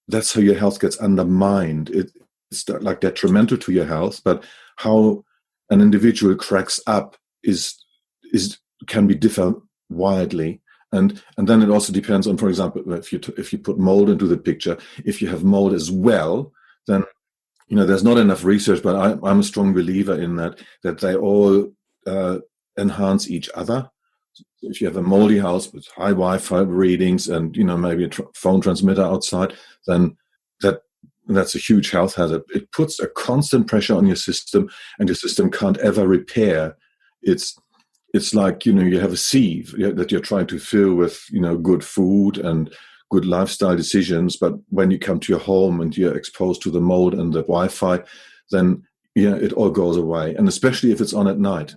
that's how your health gets undermined. It's like detrimental to your health, but how an individual cracks up is can be differ widely. And then it also depends on, for example, if you put mold into the picture, if you have mold as well, then there's not enough research, but I'm a strong believer in that they all enhance each other. If you have a moldy house with high Wi-Fi readings and maybe a phone transmitter outside, then that's a huge health hazard. It puts a constant pressure on your system, and your system can't ever repair. It's like you have a sieve that you're trying to fill with good food and good lifestyle decisions, but when you come to your home and you're exposed to the mold and the Wi-Fi, then it all goes away, and especially if it's on at night.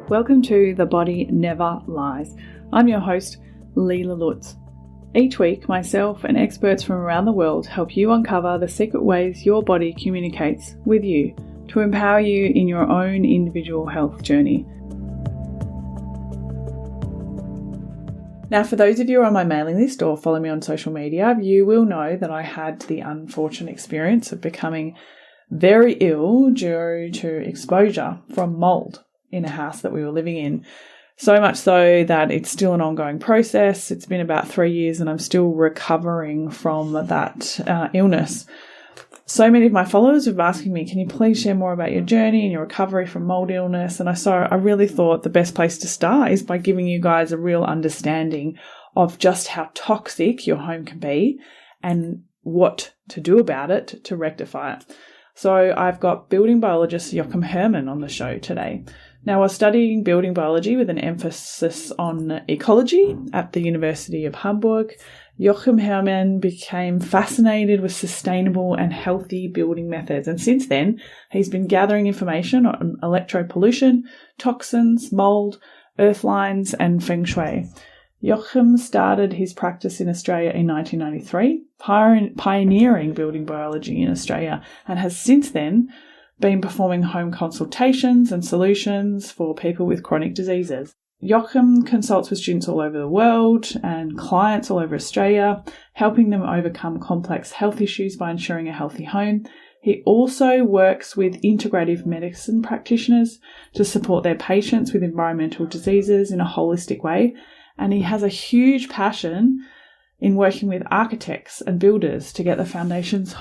Welcome to The Body Never Lies. I'm your host, Leela Lutz. Each week, myself and experts from around the world help you uncover the secret ways your body communicates with you to empower you in your own individual health journey. Now, for those of you on my mailing list or follow me on social media, you will know that I had the unfortunate experience of becoming very ill due to exposure from mould in a house that we were living in. So much so that it's still an ongoing process. It's been about 3 years and I'm still recovering from that illness. So many of my followers have been asking me, can you please share more about your journey and your recovery from mold illness? And I really thought the best place to start is by giving you guys a real understanding of just how toxic your home can be and what to do about it to rectify it. So I've got building biologist Joachim Herrman on the show today. Now, while studying building biology with an emphasis on ecology at the University of Hamburg, Joachim Herrman became fascinated with sustainable and healthy building methods. And since then, he's been gathering information on electro pollution, toxins, mould, earth lines, and Feng Shui. Joachim started his practice in Australia in 1993, pioneering building biology in Australia, and has since then been performing home consultations and solutions for people with chronic diseases. Joachim consults with students all over the world and clients all over Australia, helping them overcome complex health issues by ensuring a healthy home. He also works with Integrative Medicine Practitioners to support their patients with environmental diseases in a holistic way. And he has a huge passion in working with architects and builders to get the foundations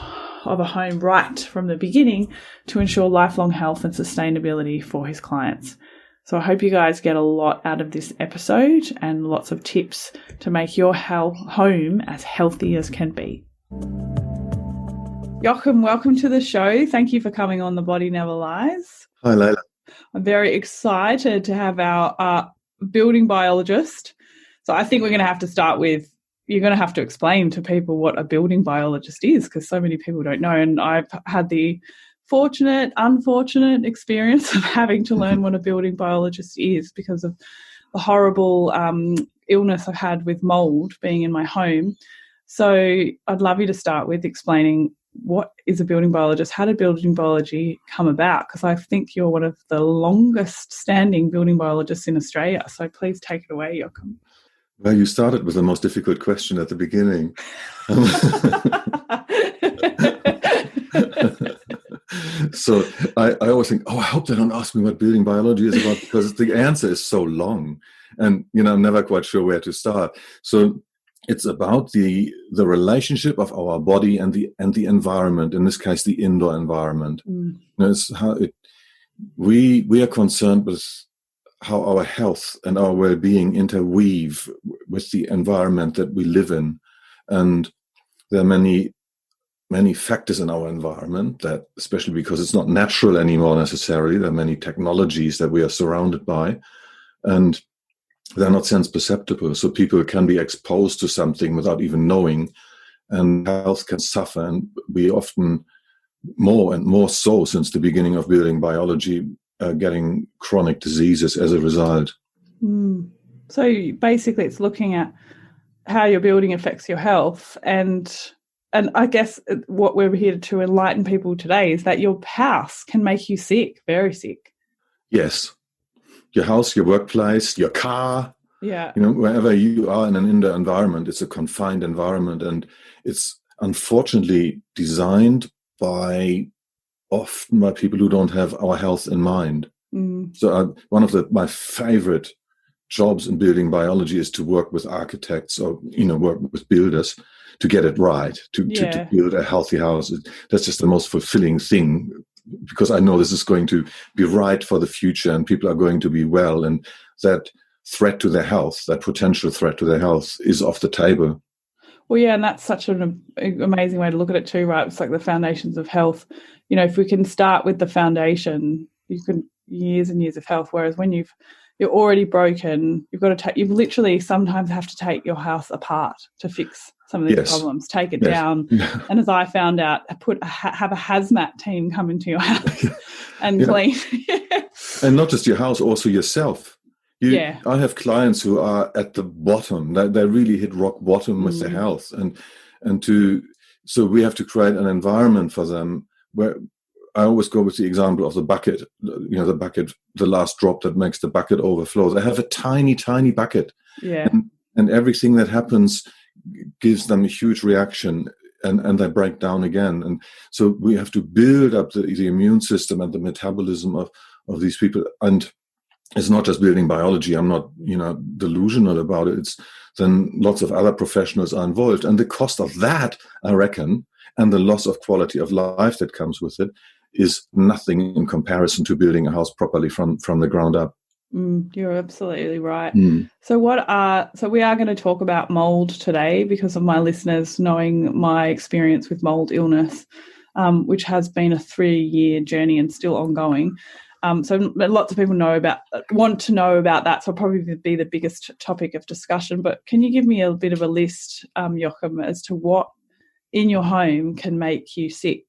of a home right from the beginning to ensure lifelong health and sustainability for his clients. So I hope you guys get a lot out of this episode and lots of tips to make your home as healthy as can be. Joachim, welcome to the show. Thank you for coming on The Body Never Lies. Hi, Leila. I'm very excited to have our building biologist. So I think we're going to have to start with, you're going to have to explain to people what a building biologist is, because so many people don't know. And I've had the unfortunate experience of having to learn what a building biologist is because of the horrible illness I've had with mould being in my home. So I'd love you to start with explaining what is a building biologist, how did building biology come about? Because I think you're one of the longest standing building biologists in Australia. So please take it away, Joachim. Well, you started with the most difficult question at the beginning. So I always think, I hope they don't ask me what building biology is about, because the answer is so long and, I'm never quite sure where to start. So it's about the relationship of our body and the environment, in this case, the indoor environment. It's how we are concerned with how our health and our well-being interweave with the environment that we live in. And there are many factors in our environment that, especially because it's not natural anymore necessarily, there are many technologies that we are surrounded by, and they're not sense perceptible. So people can be exposed to something without even knowing, and health can suffer. And we often, more and more so since the beginning of building biology, getting chronic diseases as a result. So basically it's looking at how your building affects your health, and I guess what we're here to enlighten people today is that your house can make you sick, very sick. Yes. Your house, your workplace, your car, Yeah. Wherever you are in an indoor environment, it's a confined environment, and it's unfortunately designed often by people who don't have our health in mind. So one of my favorite jobs in building biology is to work with architects or work with builders to get it right, to build a healthy house. That's just the most fulfilling thing, because I know this is going to be right for the future and people are going to be well, and that threat to their health, that potential threat to their health, is off the table. Well, yeah, and that's such an amazing way to look at it too, right? It's like the foundations of health. If we can start with the foundation, you can years and years of health. Whereas when you're already broken, you literally sometimes have to take your house apart to fix some of these problems, take it down. And as I found out, have a hazmat team come into your house and clean. And not just your house, also yourself. I have clients who are at the bottom. They really hit rock bottom with their health, so we have to create an environment for them where I always go with the example of the bucket. The bucket, the last drop that makes the bucket overflow. They have a tiny, tiny bucket, and everything that happens gives them a huge reaction, and they break down again. And so we have to build up the immune system and the metabolism of these people. And it's not just building biology. I'm not, delusional about it. It's then lots of other professionals are involved. And the cost of that, I reckon, and the loss of quality of life that comes with it is nothing in comparison to building a house properly from the ground up. You're absolutely right. So we are going to talk about mould today because of my listeners knowing my experience with mould illness, which has been a 3-year journey and still ongoing. So lots of people want to know about that. So it'll probably be the biggest topic of discussion. But can you give me a bit of a list, Joachim, as to what in your home can make you sick?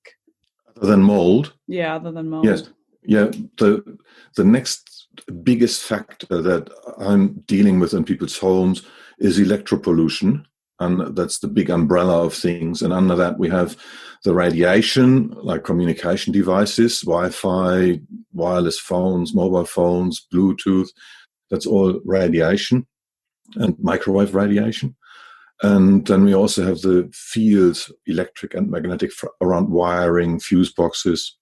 Other than mold? Yeah, other than mold. Yes. Yeah. The next biggest factor that I'm dealing with in people's homes is electro pollution. And that's the big umbrella of things. And under that, we have the radiation, like communication devices, Wi-Fi, wireless phones, mobile phones, Bluetooth. That's all radiation and microwave radiation. And then we also have the fields, electric and magnetic, around wiring, fuse boxes.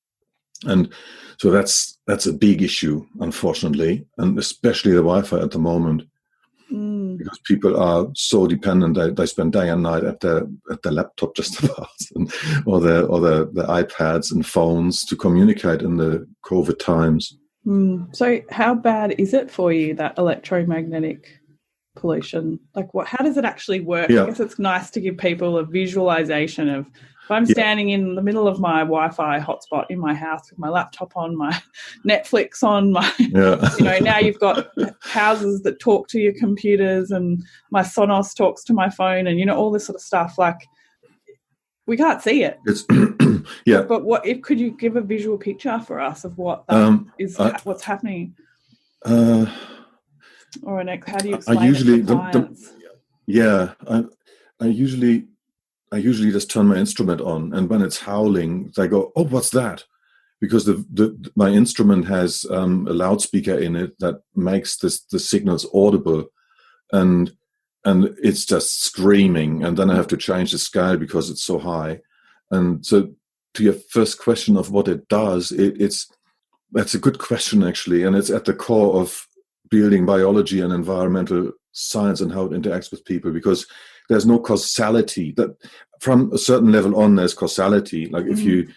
And so that's a big issue, unfortunately, and especially the Wi-Fi at the moment. Because people are so dependent, they spend day and night at their laptop just about, or the iPads and phones to communicate in the COVID times. So how bad is it for you, that electromagnetic pollution? Like how does it actually work? I guess it's nice to give people a visualization of, if I'm standing in the middle of my Wi-Fi hotspot in my house with my laptop on, my Netflix on, now you've got houses that talk to your computers, and my Sonos talks to my phone, and all this sort of stuff. Like, we can't see it. It's But could you give a visual picture for us of what that is? What's happening? How do you explain it to clients? I usually just turn my instrument on, and when it's howling, they go, "Oh, what's that?" Because my instrument has a loudspeaker in it that makes the signals audible, and it's just screaming. And then I have to change the scale because it's so high. And so, to your first question of what it does, that's a good question actually, and it's at the core of building biology and environmental science and how it interacts with people, because there's no causality. That from a certain level on, there's causality. Like if you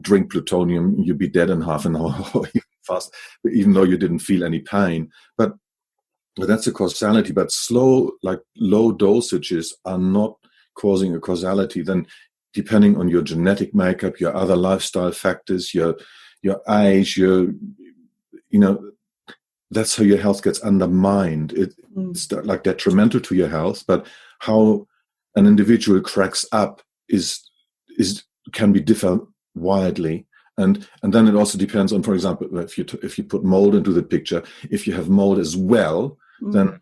drink plutonium, you'd be dead in half an hour or even fast, even though you didn't feel any pain. But that's a causality. But low dosages are not causing a causality. Then, depending on your genetic makeup, your other lifestyle factors, your age, that's how your health gets undermined. It's like detrimental to your health, but how an individual cracks up can be differ widely, and then it also depends on, for example, if you put mold into the picture. If you have mold as well, then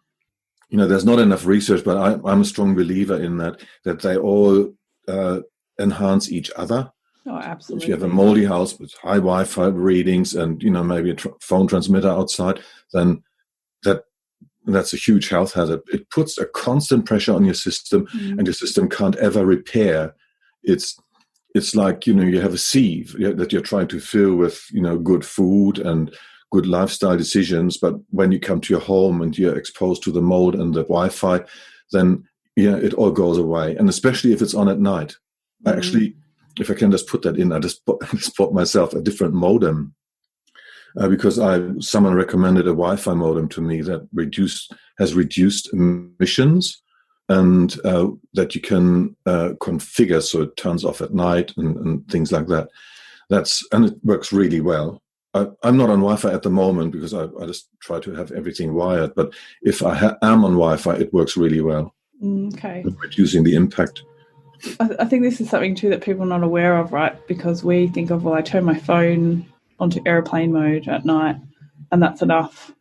there's not enough research, but I'm a strong believer in that they all enhance each other. Oh, absolutely. If you have a moldy house with high Wi-Fi readings and maybe a phone transmitter outside, then that that's a huge health hazard. It puts a constant pressure on your system, and your system can't ever repair. It's like, you have a sieve that you're trying to fill with, good food and good lifestyle decisions. But when you come to your home and you're exposed to the mold and the Wi-Fi, then it all goes away. And especially if it's on at night. I actually, if I can just put that in, I just bought myself a different modem because someone recommended a Wi-Fi modem to me that has reduced emissions, and that you can configure so it turns off at night and things like that. And it works really well. I'm not on Wi-Fi at the moment because I just try to have everything wired. But if I am on Wi-Fi, it works really well. Okay. Reducing the impact. I think this is something too that people are not aware of, right? Because we think of, I turn my phone onto airplane mode at night and that's enough.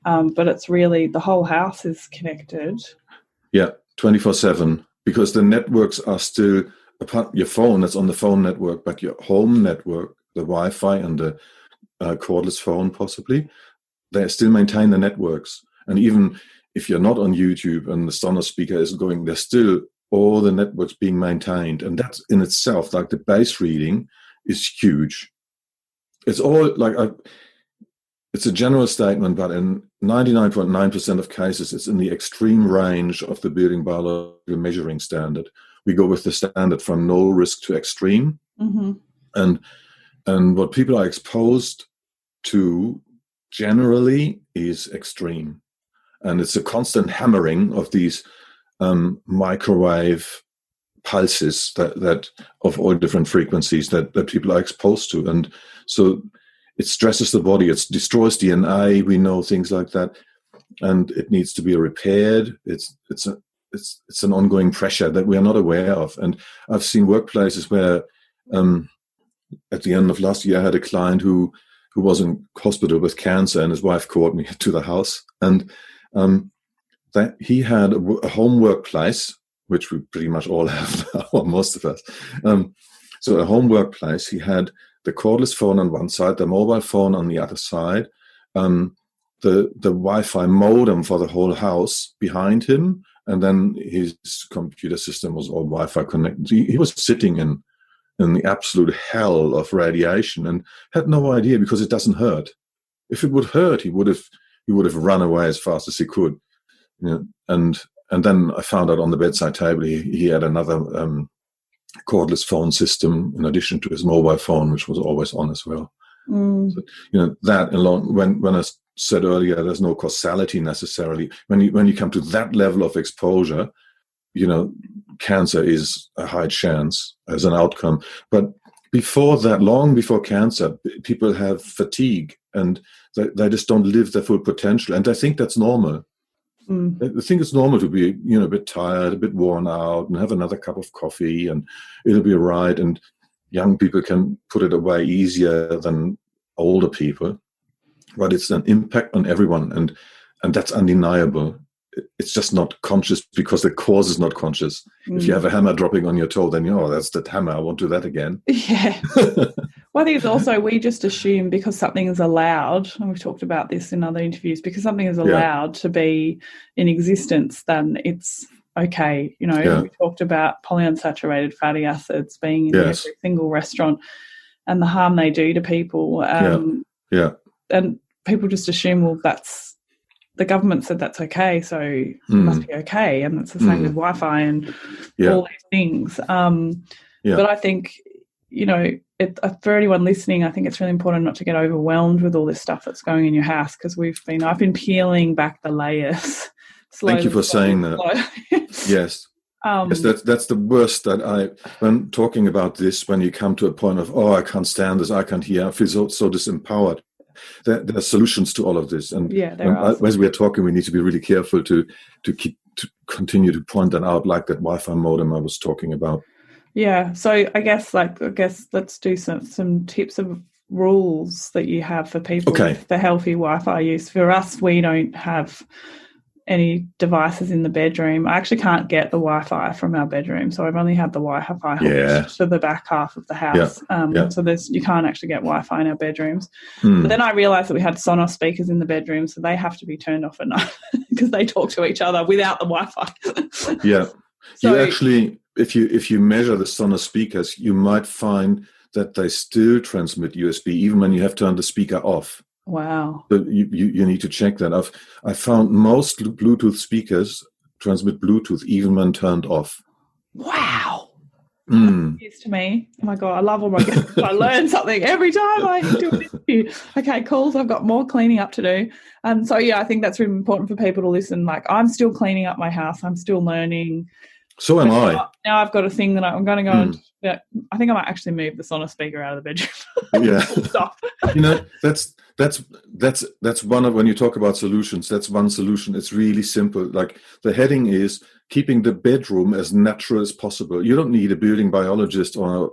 But it's really the whole house is connected. Yeah, 24/7, because the networks are still, apart your phone, that's on the phone network, but your home network, the Wi-Fi and the cordless phone possibly, they still maintain the networks. And even if you're not on YouTube and the Sonos speaker is going, there's still all the networks being maintained. And that in itself, like the base reading, is huge. It's all like, it's a general statement, but in 99.9% of cases, it's in the extreme range of the building biological measuring standard. We go with the standard from no risk to extreme. And what people are exposed to generally is extreme. And it's a constant hammering of these microwave pulses that of all different frequencies that people are exposed to. And so it stresses the body, it destroys DNA, we know things like that, and it needs to be repaired. It's an ongoing pressure that we are not aware of. And I've seen workplaces where at the end of last year I had a client who was in hospital with cancer, and his wife called me to the house, and that he had a home workplace, which we pretty much all have now, or most of us. So a home workplace, he had the cordless phone on one side, the mobile phone on the other side, the Wi-Fi modem for the whole house behind him, and then his computer system was all Wi-Fi connected. He was sitting in the absolute hell of radiation and had no idea, because it doesn't hurt. If it would hurt, he would have run away as fast as he could. And then I found out on the bedside table he had another cordless phone system in addition to his mobile phone, which was always on as well. So, that alone, when I said earlier, there's no causality necessarily. When you come to that level of exposure, cancer is a high chance as an outcome. But before that, long before cancer, people have fatigue and they just don't live their full potential. And I think that's normal. I think it's normal to be, a bit tired, a bit worn out, and have another cup of coffee, and it'll be all right. And young people can put it away easier than older people. But it's an impact on everyone, and that's undeniable. It's just not conscious because the cause is not conscious. If you have a hammer dropping on your toe, then that's that hammer. I won't do that again. Yeah. Well, I think it's also, we just assume because something is allowed, and we've talked about this in other interviews, because something is allowed to be in existence, then it's okay. We talked about polyunsaturated fatty acids being in every single restaurant and the harm they do to people. And people just assume, well, that's, the government said that's okay, so it must be okay. And it's the same with Wi-Fi and all these things. But I think, for anyone listening, I think it's really important not to get overwhelmed with all this stuff that's going in your house, because I've been peeling back the layers. Thank you for saying that. Yes. Yes, that's the worst when talking about this, when you come to a point of, I can't stand this, I can't hear, I feel so disempowered. There are solutions to all of this, and as we are talking, we need to be really careful to continue to point that out, like that Wi-Fi modem I was talking about. Yeah, so I guess let's do some tips of rules that you have for people for healthy Wi-Fi use. For us, we don't have any devices in the bedroom. I actually can't get the Wi-Fi from our bedroom, so I've only had the Wi-Fi hooked to the back half of the house. So you can't actually get Wi-Fi in our bedrooms. But then I realised that we had Sonos speakers in the bedroom, so they have to be turned off at night because they talk to each other without the Wi-Fi. So, you actually, if you measure the Sonos speakers, you might find that they still transmit USB even when you have turned the speaker off. Wow. So you need to check that. I found most Bluetooth speakers transmit Bluetooth even when turned off. Wow. News to me. Oh my God, I love all my guests. I learn something every time I do an interview. Okay, cool. So I've got more cleaning up to do. So I think that's really important for people to listen. Like, I'm still cleaning up my house. I'm still learning. So am I. Now I've got a thing that I'm going to go and I think I might actually move the Sonos speaker out of the bedroom. Stop. That's one of, when you talk about solutions, that's one solution. It's really simple. Like, the heading is keeping the bedroom as natural as possible. You don't need a building biologist or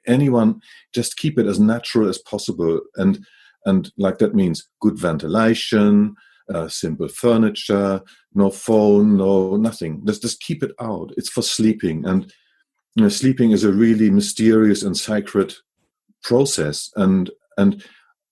anyone. Just keep it as natural as possible. And like, that means good ventilation, simple furniture, no phone, no nothing. Just keep it out. It's for sleeping. And sleeping is a really mysterious and sacred process. And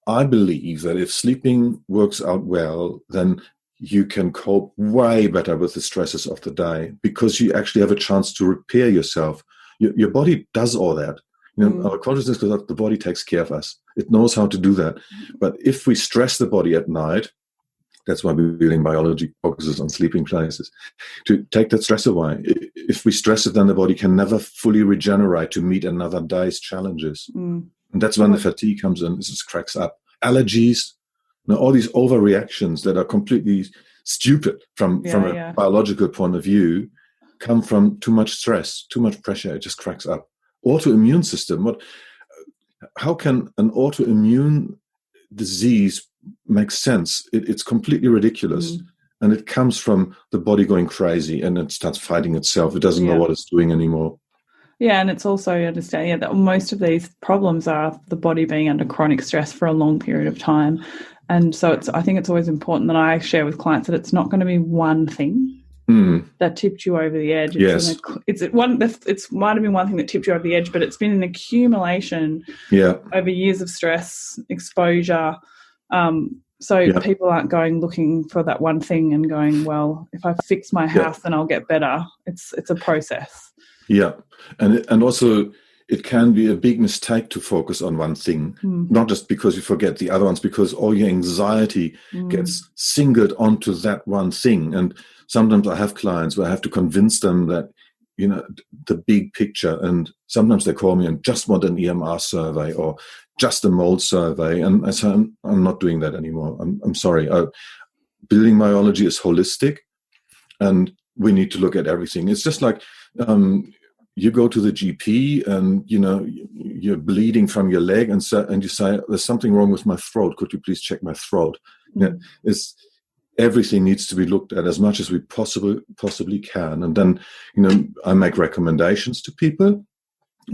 I believe that if sleeping works out well, then you can cope way better with the stresses of the day, because you actually have a chance to repair yourself. Your body does all that. Our consciousness, because the body takes care of us. It knows how to do that. But if we stress the body at night, that's why building biology focuses on sleeping places, to take that stress away. If we stress it, then the body can never fully regenerate to meet another day's challenges. And that's when the fatigue comes in. It just cracks up. Allergies, all these overreactions that are completely stupid from a biological point of view, come from too much stress, too much pressure. It just cracks up. Autoimmune system. How can an autoimmune disease make sense? It's completely ridiculous. And it comes from the body going crazy, and it starts fighting itself. It doesn't know what it's doing anymore. Yeah, and it's also understanding that most of these problems are the body being under chronic stress for a long period of time. And so I think it's always important that I share with clients that it's not going to be one thing that tipped you over the edge. It might have been one thing that tipped you over the edge, but it's been an accumulation over years of stress, exposure. People aren't going looking for that one thing and going, well, if I fix my house, then I'll get better. It's a process. Yeah. And also, it can be a big mistake to focus on one thing, not just because you forget the other ones, because all your anxiety gets singled onto that one thing. And sometimes I have clients where I have to convince them that, the big picture. And sometimes they call me and just want an EMR survey or just a mold survey. And I say, I'm not doing that anymore. I'm sorry. Building biology is holistic, and we need to look at everything. It's just like, you go to the GP and, you're bleeding from your leg, and you say, there's something wrong with my throat. Could you please check my throat? Everything needs to be looked at as much as we possibly can. And then, I make recommendations to people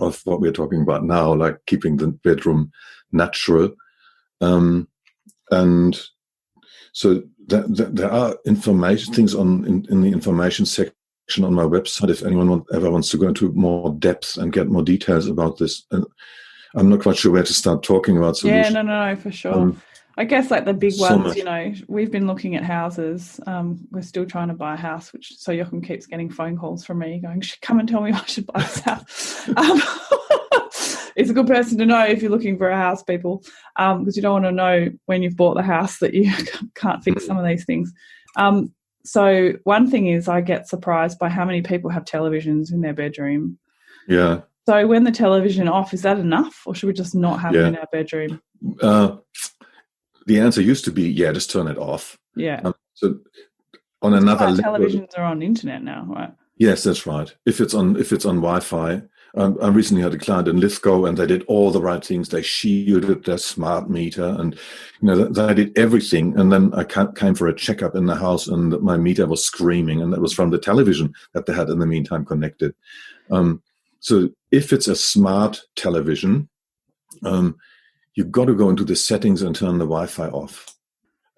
of what we're talking about now, like keeping the bedroom natural. And so there are things in the information section on my website if anyone ever wants to go into more depth and get more details about this. And I'm not quite sure where to start talking about solutions. Yeah, no, for sure. I guess like the big ones, we've been looking at houses. We're still trying to buy a house, so Joachim keeps getting phone calls from me going, come and tell me I should buy this house. It's a good person to know if you're looking for a house, people, because you don't want to know when you've bought the house that you can't fix some of these things. So one thing is I get surprised by how many people have televisions in their bedroom. Yeah. So when the television off, is that enough, or should we just not have it in our bedroom? The answer used to be, just turn it off. Yeah. So on another level, televisions are on internet now, right? Yes, that's right. If it's on Wi-Fi. I recently had a client in Lithgow, and they did all the right things. They shielded their smart meter, and they did everything. And then I came for a checkup in the house, and my meter was screaming, and that was from the television that they had in the meantime connected. So if it's a smart television, you've got to go into the settings and turn the Wi-Fi off.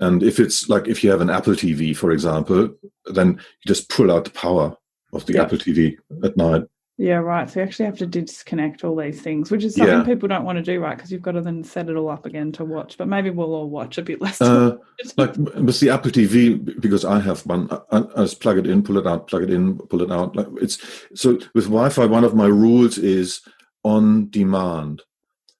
And if it's like if you have an Apple TV, for example, then you just pull out the power of the Apple TV at night. Yeah, right. So you actually have to disconnect all these things, which is something people don't want to do, right? Because you've got to then set it all up again to watch. But maybe we'll all watch a bit less. Like with the Apple TV, because I have one, I just plug it in, pull it out, plug it in, pull it out. Like so with Wi-Fi, one of my rules is on demand.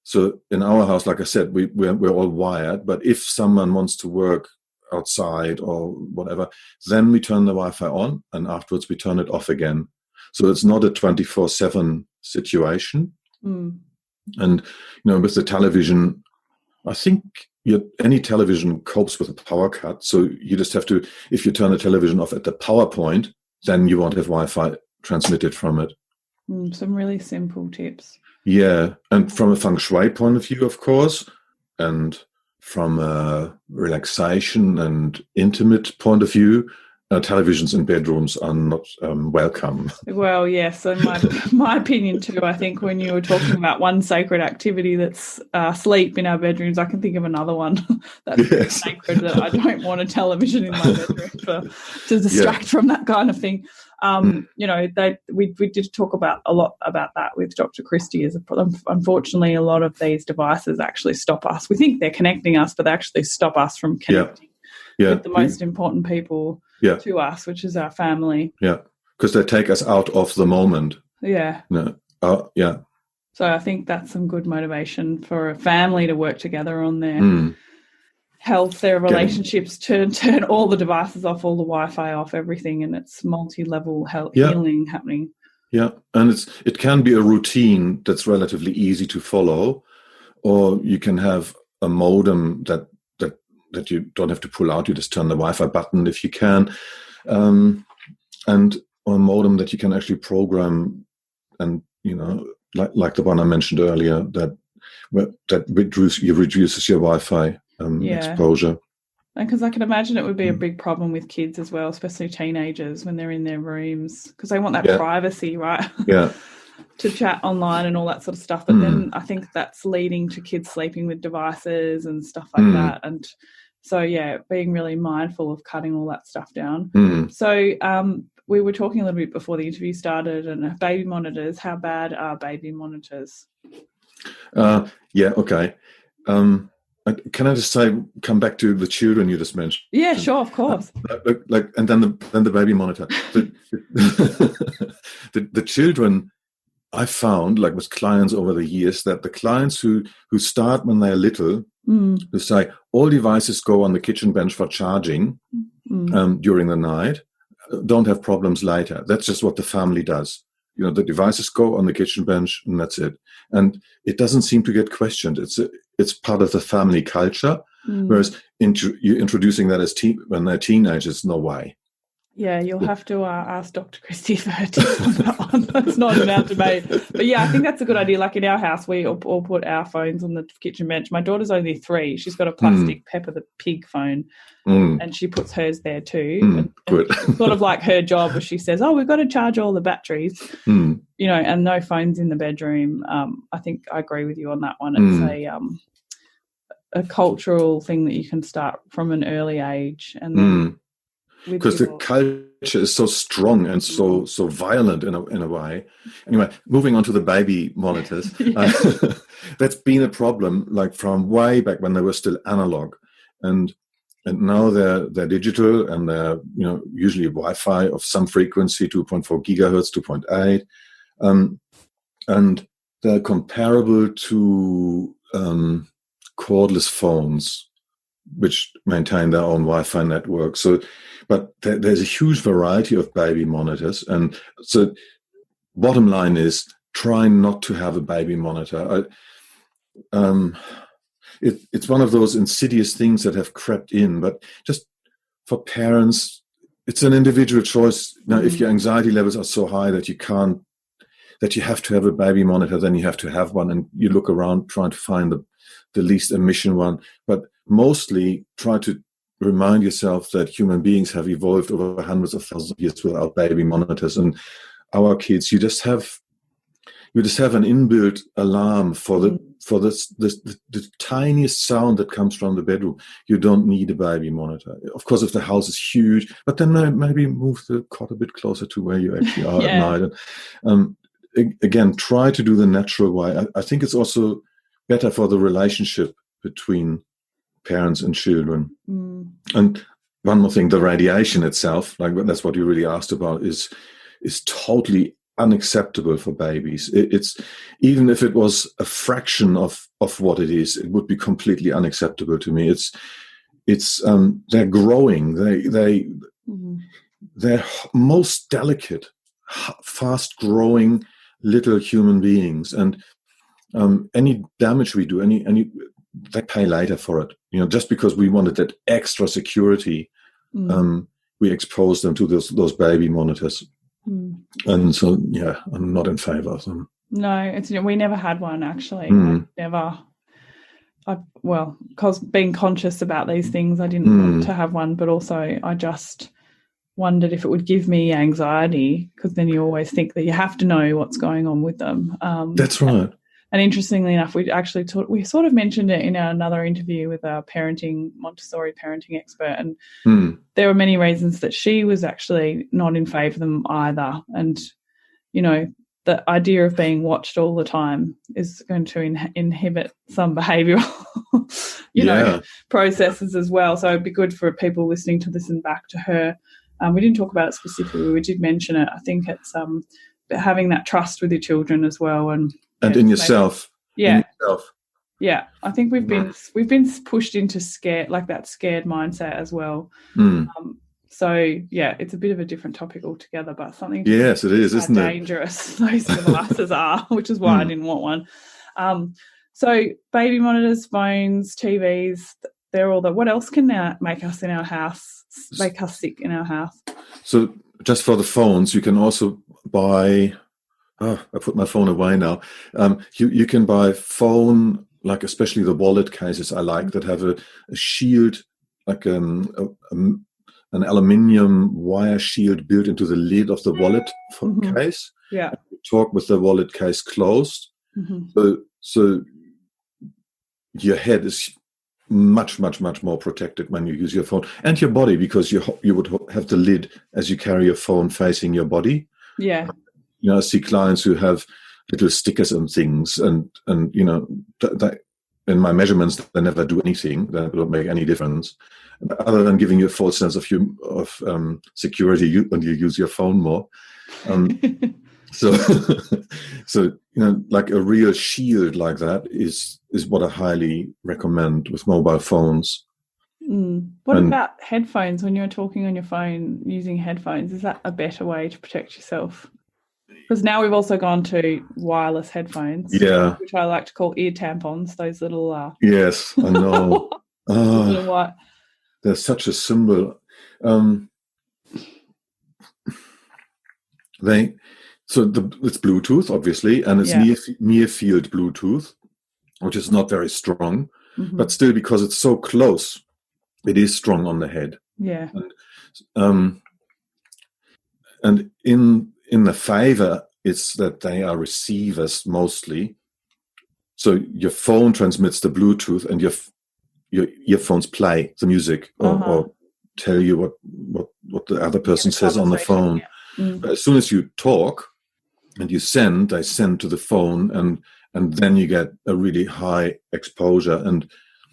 So in our house, like I said, we're all wired. But if someone wants to work outside or whatever, then we turn the Wi-Fi on, and afterwards we turn it off again. So it's not a 24/7 situation. And, with the television, I think any television copes with a power cut. So you just have to, if you turn the television off at the power point, then you won't have Wi-Fi transmitted from it. Some really simple tips. Yeah. And from a Feng Shui point of view, of course, and from a relaxation and intimate point of view, televisions in bedrooms are not welcome. Well, yes, and my opinion too. I think when you were talking about one sacred activity that's sleep in our bedrooms, I can think of another one that's sacred that I don't want a television in my bedroom to distract from that kind of thing. We did talk a lot about that with Dr. Christie. Unfortunately, a lot of these devices actually stop us. We think they're connecting us, but they actually stop us from connecting with the most important people to us, which is our family. Yeah, because they take us out of the moment. Yeah. No. So I think that's some good motivation for a family to work together on their health, their relationships, turn all the devices off, all the Wi-Fi off, everything, and it's multi-level healing happening. Yeah, and it can be a routine that's relatively easy to follow, or you can have a modem that you don't have to pull out. You just turn the Wi-Fi button if you can, or a modem that you can actually program, and like the one I mentioned earlier that reduces your Wi-Fi exposure. And because I can imagine it would be a big problem with kids as well, especially teenagers when they're in their rooms, because they want that privacy, right? Yeah. To chat online and all that sort of stuff. But then I think that's leading to kids sleeping with devices and stuff like that. And so, being really mindful of cutting all that stuff down. So we were talking a little bit before the interview started, and baby monitors. How bad are baby monitors? Okay. Can I just come back to the children you just mentioned? Yeah, sure, of course. And then the baby monitor. The children, I found, like with clients over the years, that the clients who start when they're little, who say all devices go on the kitchen bench for charging during the night, don't have problems later. That's just what the family does. The devices go on the kitchen bench and that's it. And it doesn't seem to get questioned. It's part of the family culture. Whereas you're introducing that as when they're teenagers, no way. Yeah, you'll have to ask Dr. Christie for her tips on that one. That's not in our debate. But I think that's a good idea. Like in our house, we all put our phones on the kitchen bench. My daughter's only 3. She's got a plastic Pepper the Pig phone, and she puts hers there too. Good. Sort of like her job, as she says, we've got to charge all the batteries, and no phones in the bedroom. I think I agree with you on that one. It's a cultural thing that you can start from an early age, and then because the culture is so strong and so violent in a way. Anyway, moving on to the baby monitors, that's been a problem like from way back when they were still analog, and now they're digital, and they're usually Wi-Fi of some frequency, 2.4 gigahertz, 2.8, and they're comparable to cordless phones, which maintain their own Wi-Fi network. So, but there's a huge variety of baby monitors. And so bottom line is try not to have a baby monitor. It's one of those insidious things that have crept in, but just for parents, it's an individual choice. Now, if your anxiety levels are so high that you have to have a baby monitor, then you have to have one, and you look around trying to find the least emission one. But mostly try to remind yourself that human beings have evolved over hundreds of thousands of years without baby monitors. And our kids, you you just have an inbuilt alarm for the tiniest sound that comes from the bedroom. You don't need a baby monitor. Of course, if the house is huge, but then maybe move the cot a bit closer to where you actually are at night. And again, try to do the natural way. I think it's also better for the relationship between parents and children. And one more thing, the radiation itself, like that's what you really asked about, is totally unacceptable for babies. It's even if it was a fraction of what it is, it would be completely unacceptable to me. It's they're growing. They're most delicate, fast growing little human beings, and any damage we do, any they pay later for it. Just because we wanted that extra security, we expose them to those baby monitors. And so, I'm not in favor of them. No, we never had one, actually. Because being conscious about these things, I didn't want to have one, but also I just wondered if it would give me anxiety, because then you always think that you have to know what's going on with them. That's right. And interestingly enough, we sort of mentioned it in another interview with a Montessori parenting expert, and there were many reasons that she was actually not in favour of them either. And, the idea of being watched all the time is going to inhibit some behavioural, processes as well. So it'd be good for people listening to listen back to her. We didn't talk about it specifically. We did mention it. I think it's having that trust with your children as well, and in yourself. Yeah. I think we've been pushed into that scared mindset as well. So it's a bit of a different topic altogether, but something. Yes, it is, isn't it? Dangerous those devices are, which is why I didn't want one. So baby monitors, phones, TVs, they're all what else can make us in our house, make us sick in our house? So just for the phones, you can also buy. I put my phone away now. You can buy phone, like especially the wallet cases I like, that have a shield, like an aluminium wire shield built into the lid of the wallet case. Yeah. You talk with the wallet case closed. So your head is much, much, much more protected when you use your phone, and your body, because you would have the lid as you carry your phone facing your body. Yeah. I see clients who have little stickers and things, and that in my measurements, they never do anything. That don't make any difference, other than giving you a false sense of security when you use your phone more. So like a real shield like that is what I highly recommend with mobile phones. What about headphones? When you're talking on your phone using headphones, is that a better way to protect yourself? Because now we've also gone to wireless headphones, which I like to call ear tampons, those little... Yes, I know. Little white. They're such a symbol. It's Bluetooth, obviously, and it's near field Bluetooth, which is not very strong, but still, because it's so close, it is strong on the head. Yeah. And in the favor, it's that they are receivers mostly. So your phone transmits the Bluetooth, and your earphones play the music or tell you what the other person says on the phone. But as soon as you talk and you they send to the phone, and then you get a really high exposure. And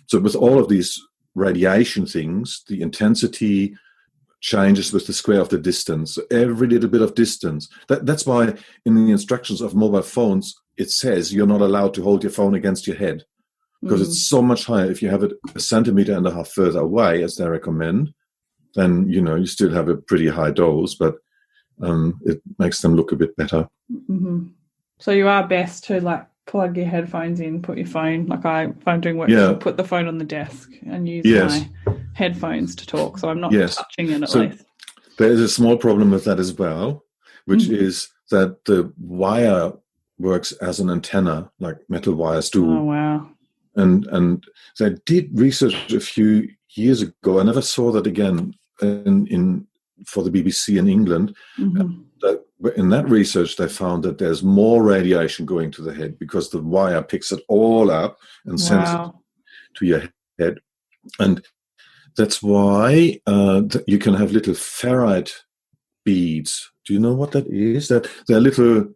so with all of these radiation things, the intensity changes with the square of the distance. Every little bit of distance. That's why in the instructions of mobile phones, it says you're not allowed to hold your phone against your head, because it's so much higher. If you have it 1.5 centimeters further away, as they recommend, then you still have a pretty high dose, but it makes them look a bit better. So you are best to plug your headphones in, put your phone, if I'm doing work, put the phone on the desk and use my headphones to talk, so I'm not touching it at least. There is a small problem with that as well, which is that the wire works as an antenna, like metal wires do. Oh, wow. And they did research a few years ago. I never saw that again for the BBC in England. That in that research, they found that there's more radiation going to the head because the wire picks it all up and sends it to your head. And that's why you can have little ferrite beads. Do you know what that is? They're little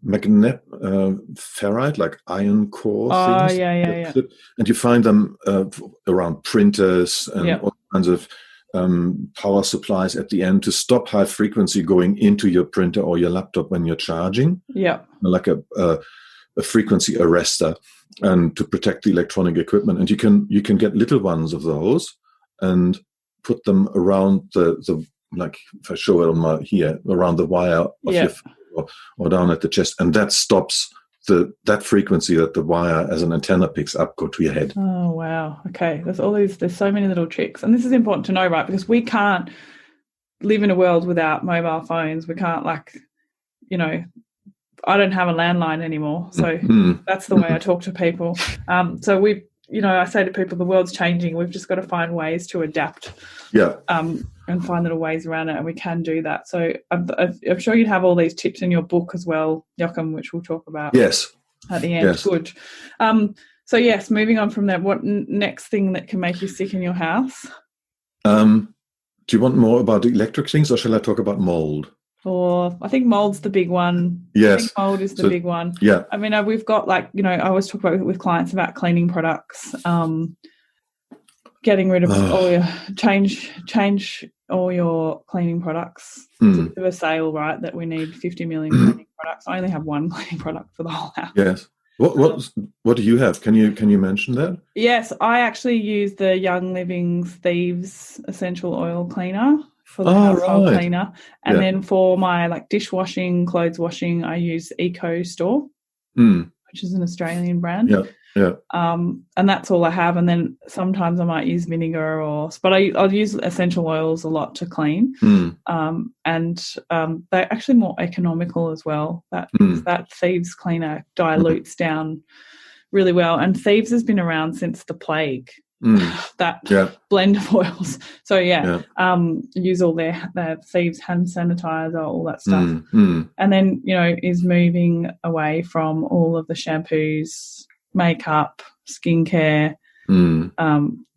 ferrite, like iron core things. Yeah. And you find them around printers and all kinds of power supplies at the end to stop high frequency going into your printer or your laptop when you're charging. Yeah. Like a frequency arrestor, and to protect the electronic equipment. And you can get little ones of those and put them around the like, if I show it on around the wire of your foot or down at the chest, and that stops that frequency that the wire as an antenna picks up go to your head. Oh wow. Okay. There's so many little tricks. And this is important to know, right? Because we can't live in a world without mobile phones. We can't, like, you know, I don't have a landline anymore. So that's the way I talk to people. So I say to people, the world's changing. We've just got to find ways to adapt. Yeah. And find little ways around it, and we can do that. So I'm sure you'd have all these tips in your book as well, Joachim, which we'll talk about. Yes. At the end. Yes. Good. So yes, moving on from that, what next thing that can make you sick in your house? Do you want more about the electric things, or shall I talk about mould? Or I think mould's the big one. Yes. I think mould is the big one. Yeah. I mean, we've got, like, I always talk about with clients about cleaning products, getting rid of all your change all your cleaning products. It's a bit of a sale, right, that we need 50 million cleaning products. I only have one cleaning product for the whole house. Yes. What do you have? Can you mention that? Yes, I actually use the Young Living's Thieves Essential Oil Cleaner for the household cleaner. And then for my, like, dishwashing, clothes washing, I use Eco Store, which is an Australian brand. Yeah. Yeah. And that's all I have. And then sometimes I might use vinegar but I'll use essential oils a lot to clean. And they're actually more economical as well. That Thieves cleaner dilutes down really well. And Thieves has been around since the plague. That blend of oils. So use all their Thieves hand sanitizer, all that stuff. And then, is moving away from all of the shampoos, makeup, skincare,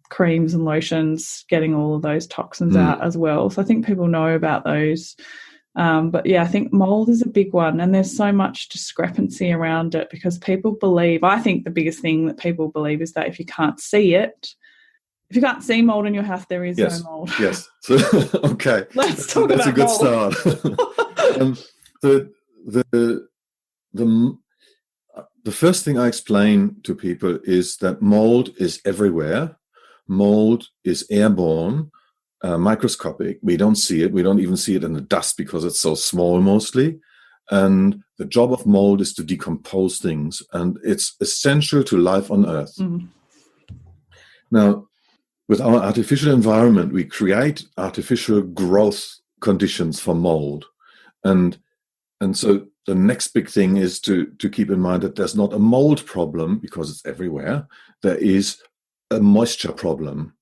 creams and lotions, getting all of those toxins out as well. So I think people know about those. But I think mould is a big one, and there's so much discrepancy around it because people believe, I think the biggest thing that people believe is that if you can't see mould in your house, there is no mould. Yes. So, okay. Let's talk about mould. That's a good start. The first thing I explain to people is that mold is everywhere. Mold is airborne, microscopic. We don't see it. We don't even see it in the dust because it's so small mostly. And the job of mold is to decompose things, and it's essential to life on Earth. Now, with our artificial environment, we create artificial growth conditions for mold. And so the next big thing is to keep in mind that there's not a mold problem because it's everywhere. There is a moisture problem.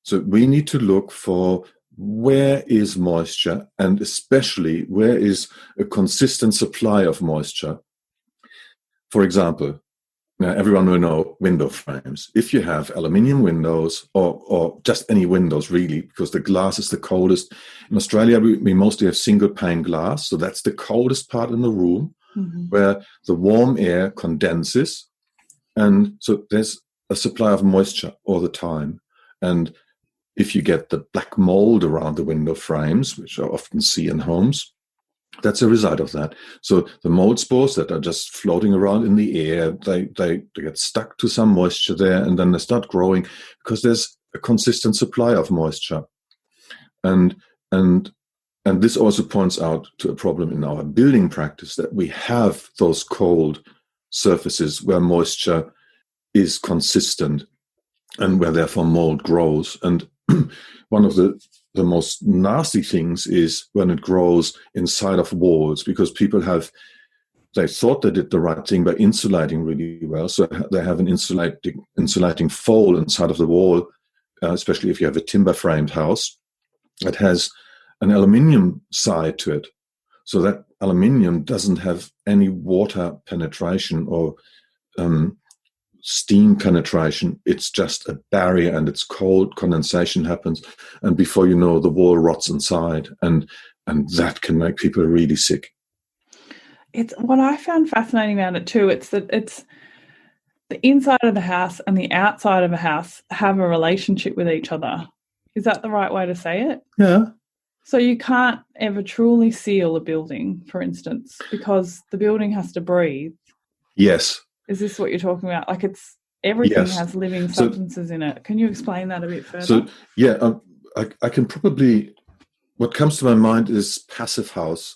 So we need to look for where is moisture, and especially where is a consistent supply of moisture. For example, now everyone will know window frames. If you have aluminium windows or just any windows really, because the glass is the coldest. In Australia, we mostly have single pane glass. So that's the coldest part in the room where the warm air condenses. And so there's a supply of moisture all the time. And if you get the black mold around the window frames, which I often see in homes, that's a result of that. So the mold spores that are just floating around in the air, they get stuck to some moisture there, and then they start growing because there's a consistent supply of moisture. And this also points out to a problem in our building practice, that we have those cold surfaces where moisture is consistent and where therefore mold grows. And one of the most nasty things is when it grows inside of walls, because people they thought they did the right thing by insulating really well. So they have an insulating fold inside of the wall, especially if you have a timber framed house that has an aluminium side to it. So that aluminium doesn't have any water penetration or steam penetration. It's just a barrier, and it's cold, condensation happens, and before you know, the wall rots inside, and that can make people really sick. It's what I found fascinating about it too. It's that it's the inside of the house and the outside of a house have a relationship with each other. Is that the right way to say it? Yeah. So you can't ever truly seal a building, for instance, because the building has to breathe. Yes. Is this what you're talking about? Like, it's everything has living substances in it. Can you explain that a bit further? So, yeah, I can probably, what comes to my mind is passive house.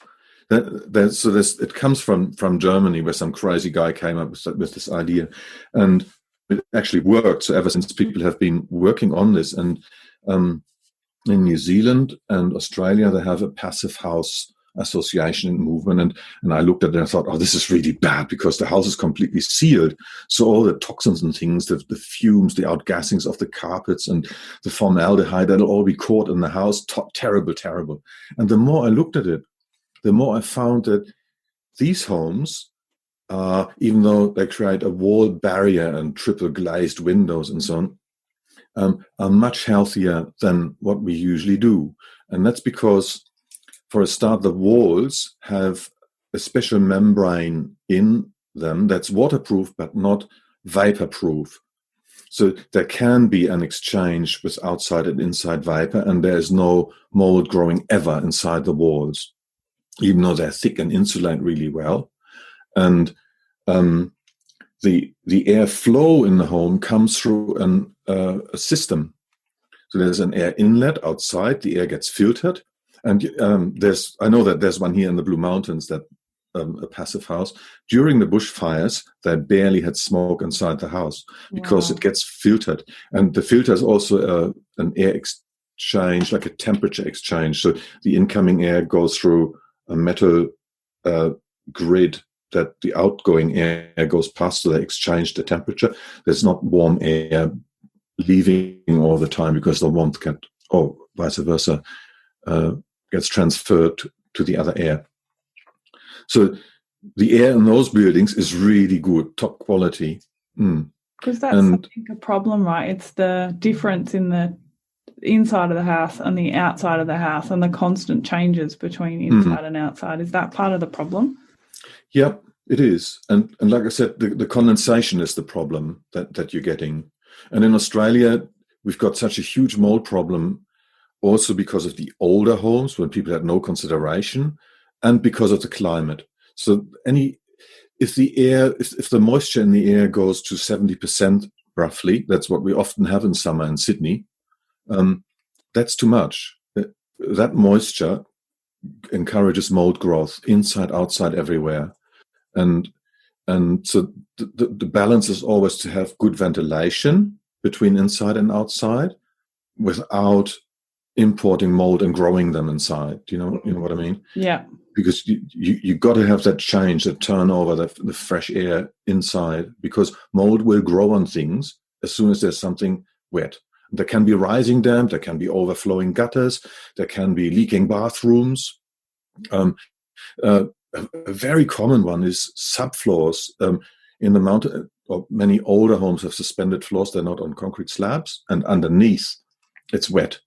It comes from Germany, where some crazy guy came up with this idea, and it actually worked. So ever since, people have been working on this, and in New Zealand and Australia, they have a passive house association movement, and I looked at it and I thought, oh, this is really bad, because the house is completely sealed, so all the toxins and things, the fumes, the outgassings of the carpets and the formaldehyde, that'll all be caught in the house. Terrible. And the more I looked at it, the more I found that these homes, even though they create a wall barrier and triple glazed windows and so on, are much healthier than what we usually do. And that's because, for a start, the walls have a special membrane in them that's waterproof but not vapor-proof. So there can be an exchange with outside and inside vapor, and there is no mold growing ever inside the walls, even though they're thick and insulate really well. And the air flow in the home comes through a system. So there's an air inlet outside, the air gets filtered. And I know that there's one here in the Blue Mountains, that a passive house. During the bushfires, they barely had smoke inside the house because it gets filtered. And the filter is also an air exchange, like a temperature exchange. So the incoming air goes through a metal grid that the outgoing air goes past, so they exchange the temperature. There's not warm air leaving all the time, because the warmth or vice versa, gets transferred to the other air. So the air in those buildings is really good, top quality. Because that's, I think, a problem, right? It's the difference in the inside of the house and the outside of the house, and the constant changes between inside and outside. Is that part of the problem? Yep, it is. And like I said, the condensation is the problem that you're getting. And in Australia, we've got such a huge mold problem, also because of the older homes when people had no consideration, and because of the climate. So if the moisture in the air goes to 70% roughly, that's what we often have in summer in Sydney, that's too much. That moisture encourages mold growth inside, outside, everywhere. And so the balance is always to have good ventilation between inside and outside without importing mold and growing them inside. You know what I mean? Yeah. Because you got to have that change, that turnover, the fresh air inside, because mold will grow on things as soon as there's something wet. There can be rising damp, there can be overflowing gutters, there can be leaking bathrooms. A very common one is subfloors. In the mountain, or many older homes have suspended floors, they're not on concrete slabs, and underneath it's wet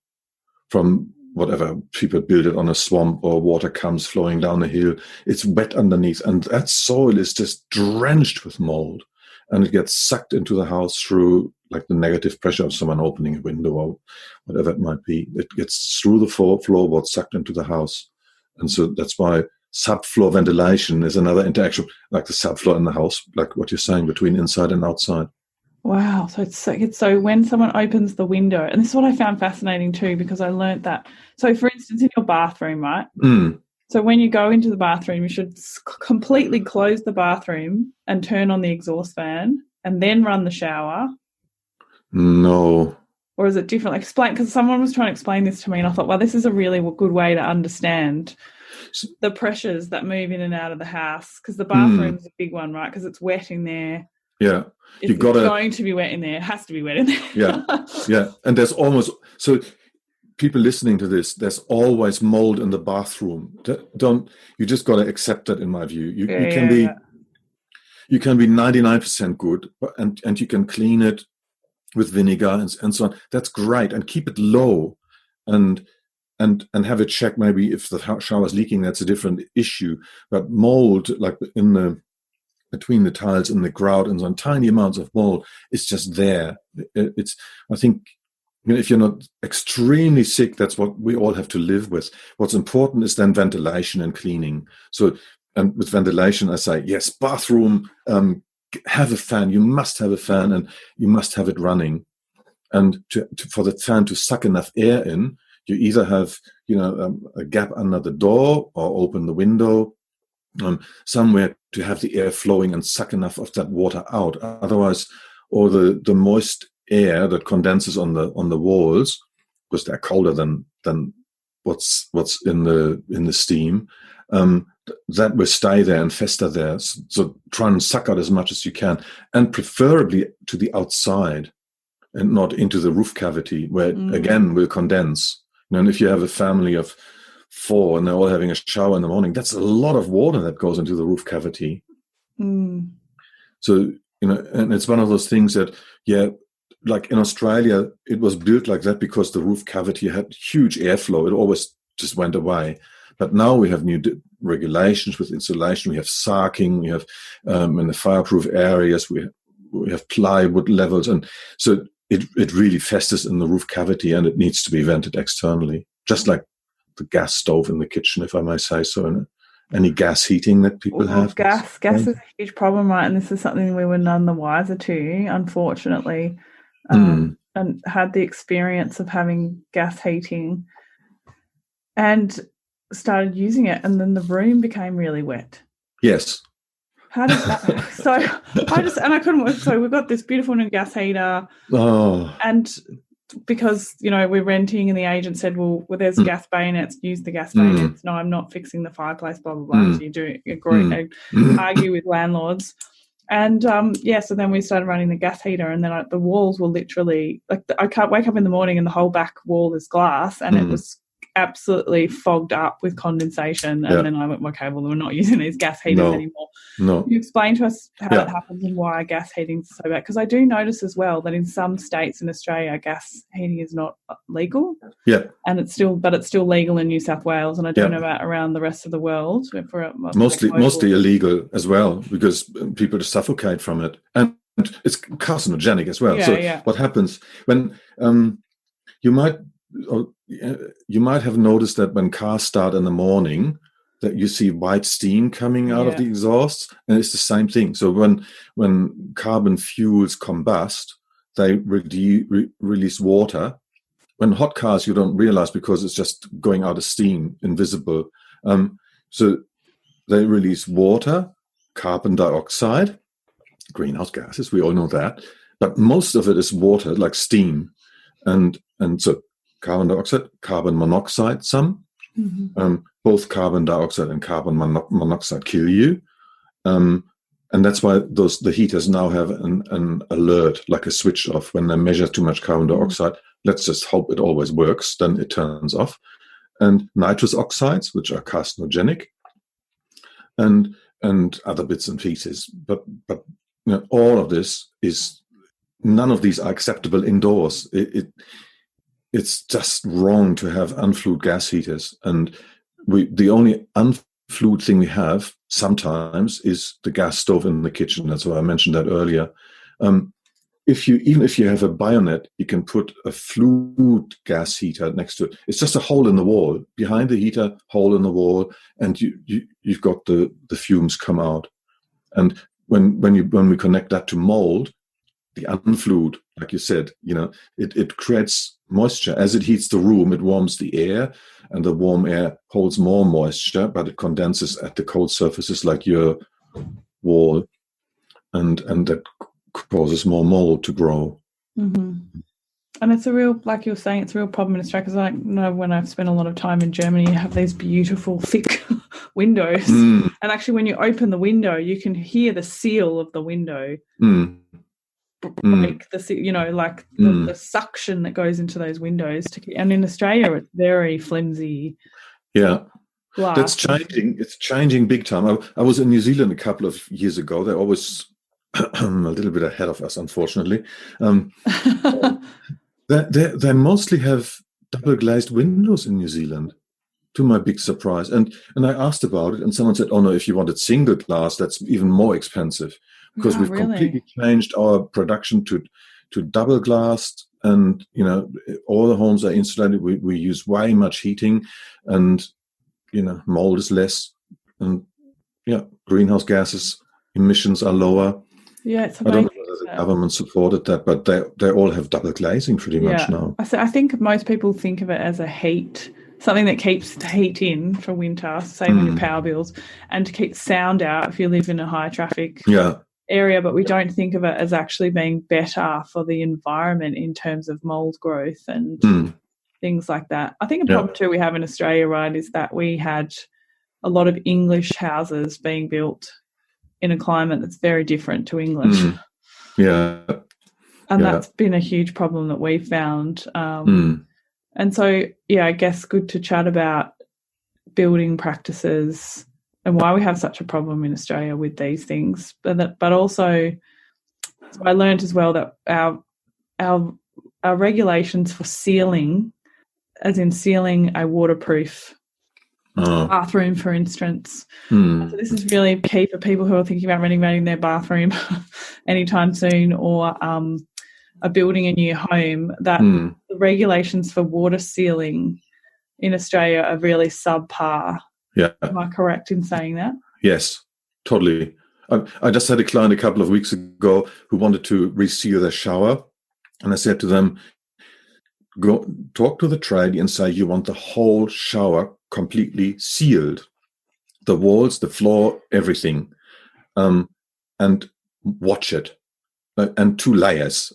from whatever people build it on a swamp, or water comes flowing down a hill. It's wet underneath, and that soil is just drenched with mold, and it gets sucked into the house through, like, the negative pressure of someone opening a window or whatever it might be. It gets through the floorboard, sucked into the house. And so that's why subfloor ventilation is another interaction, like the subfloor in the house, like what you're saying, between inside and outside. Wow. So when someone opens the window, and this is what I found fascinating too, because I learned that. So for instance, in your bathroom, right? So when you go into the bathroom, you should completely close the bathroom and turn on the exhaust fan and then run the shower. No. Or is it different? Like, explain, because someone was trying to explain this to me, and I thought, well, this is a really good way to understand the pressures that move in and out of the house, because the bathroom's a big one, right? Because it's wet in there. Yeah. It's going to be wet in there. It has to be wet in there. Yeah. And there's almost, so people listening to this, there's always mold in the bathroom. You just got to accept that, in my view. You can be 99% good, and you can clean it with vinegar and so on. That's great, and keep it low, and have it checked. Maybe if the shower is leaking, that's a different issue. But mold, like between the tiles and the grout, and so tiny amounts of mold, is just there. I think, if you're not extremely sick, that's what we all have to live with. What's important is then ventilation and cleaning. So, and with ventilation, I say, yes, bathroom, have a fan. You must have a fan, and you must have it running. And for the fan to suck enough air in, you either have, a gap under the door, or open the window, somewhere to have the air flowing and suck enough of that water out. Otherwise, all the moist air that condenses on the walls, because they're colder than what's in the steam, that will stay there and fester there. So try and suck out as much as you can, and preferably to the outside and not into the roof cavity, where again will condense. And if you have a family of 4 and they're all having a shower in the morning, that's a lot of water that goes into the roof cavity. So, and it's one of those things that, like in Australia, it was built like that because the roof cavity had huge airflow. It always just went away. But now we have new regulations with insulation. We have sarking. We have in the fireproof areas, we have plywood levels. And so it really festers in the roof cavity, and it needs to be vented externally, just like the gas stove in the kitchen, if I may say so. And any gas heating that people have. Gas is a huge problem, right? And this is something we were none the wiser to, unfortunately. And had the experience of having gas heating and started using it, and then the room became really wet. Yes. How did that? So I couldn't work. So we've got this beautiful new gas heater. And because, we're renting, and the agent said, well there's gas bayonets, use the gas bayonets. No, I'm not fixing the fireplace, blah, blah, blah. So you do agree, argue with landlords. And, so then we started running the gas heater, and then the walls were literally, I can't wake up in the morning and the whole back wall is glass, and it was absolutely fogged up with condensation. And then I went, okay, well, we're not using these gas heaters anymore. No. Can you explain to us how that happens and why gas heating is so bad? Because I do notice as well that in some states in Australia, gas heating is not legal. Yeah. And it's still legal in New South Wales, and I don't know about around the rest of the world. Mostly illegal as well, because people just suffocate from it, and it's carcinogenic as well. What happens when you might have noticed that when cars start in the morning, that you see white steam coming out of the exhausts, and it's the same thing. So when carbon fuels combust, they release water. When hot cars, you don't realize because it's just going out of steam, invisible. So they release water, carbon dioxide, greenhouse gases. We all know that, but most of it is water, like steam, and so carbon dioxide, carbon monoxide, some. Both carbon dioxide and carbon monoxide kill you, and that's why the heaters now have an alert, like a switch off. When they measure too much carbon dioxide, let's just hope it always works, then it turns off. And nitrous oxides, which are carcinogenic, and other bits and pieces. But all of this is, none of these are acceptable indoors. It's just wrong to have unflued gas heaters, and the only unflued thing we have sometimes is the gas stove in the kitchen. That's why I mentioned that earlier. Even if you have a bayonet, you can put a flued gas heater next to it. It's just a hole in the wall, behind the heater, hole in the wall, and you've got the fumes come out. And when we connect that to mold, the unflued, like you said, it creates moisture. As it heats the room, it warms the air, and the warm air holds more moisture, but it condenses at the cold surfaces like your wall, and that causes more mold to grow. And it's a real, like you were saying, it's a real problem in Australia, because I know when I've spent a lot of time in Germany, you have these beautiful thick windows, and actually when you open the window, you can hear the seal of the window. break the suction that goes into those windows. And in Australia, it's very flimsy. Yeah. Glass. That's changing. It's changing big time. I was in New Zealand a couple of years ago. They're always a little bit ahead of us, unfortunately. They mostly have double glazed windows in New Zealand, to my big surprise. And I asked about it, and someone said, "Oh no, if you wanted single glass, that's even more expensive because we've completely changed our production to double glassed, and all the homes are insulated. We use way much heating, and mold is less, and greenhouse gases emissions are lower." Yeah, it's amazing. I don't know whether the government supported that, but they all have double glazing pretty much now. I think most people think of it as something that keeps the heat in for winter, same with your power bills, and to keep sound out if you live in a high traffic area, but we don't think of it as actually being better for the environment in terms of mold growth and things like that. I think a problem too we have in Australia, right, is that we had a lot of English houses being built in a climate that's very different to English. And that's been a huge problem that we've found. And so, I guess good to chat about building practices and why we have such a problem in Australia with these things. But also, I learned as well that our regulations for sealing, as in sealing a waterproof bathroom, for instance. So this is really key for people who are thinking about renovating their bathroom anytime soon, or are building a new home, that the regulations for water sealing in Australia are really subpar. Yeah. Am I correct in saying that? Yes, totally. I just had a client a couple of weeks ago who wanted to reseal their shower, and I said to them, go talk to the tradie and say you want the whole shower completely sealed, the walls, the floor, everything, and watch it, and 2 layers.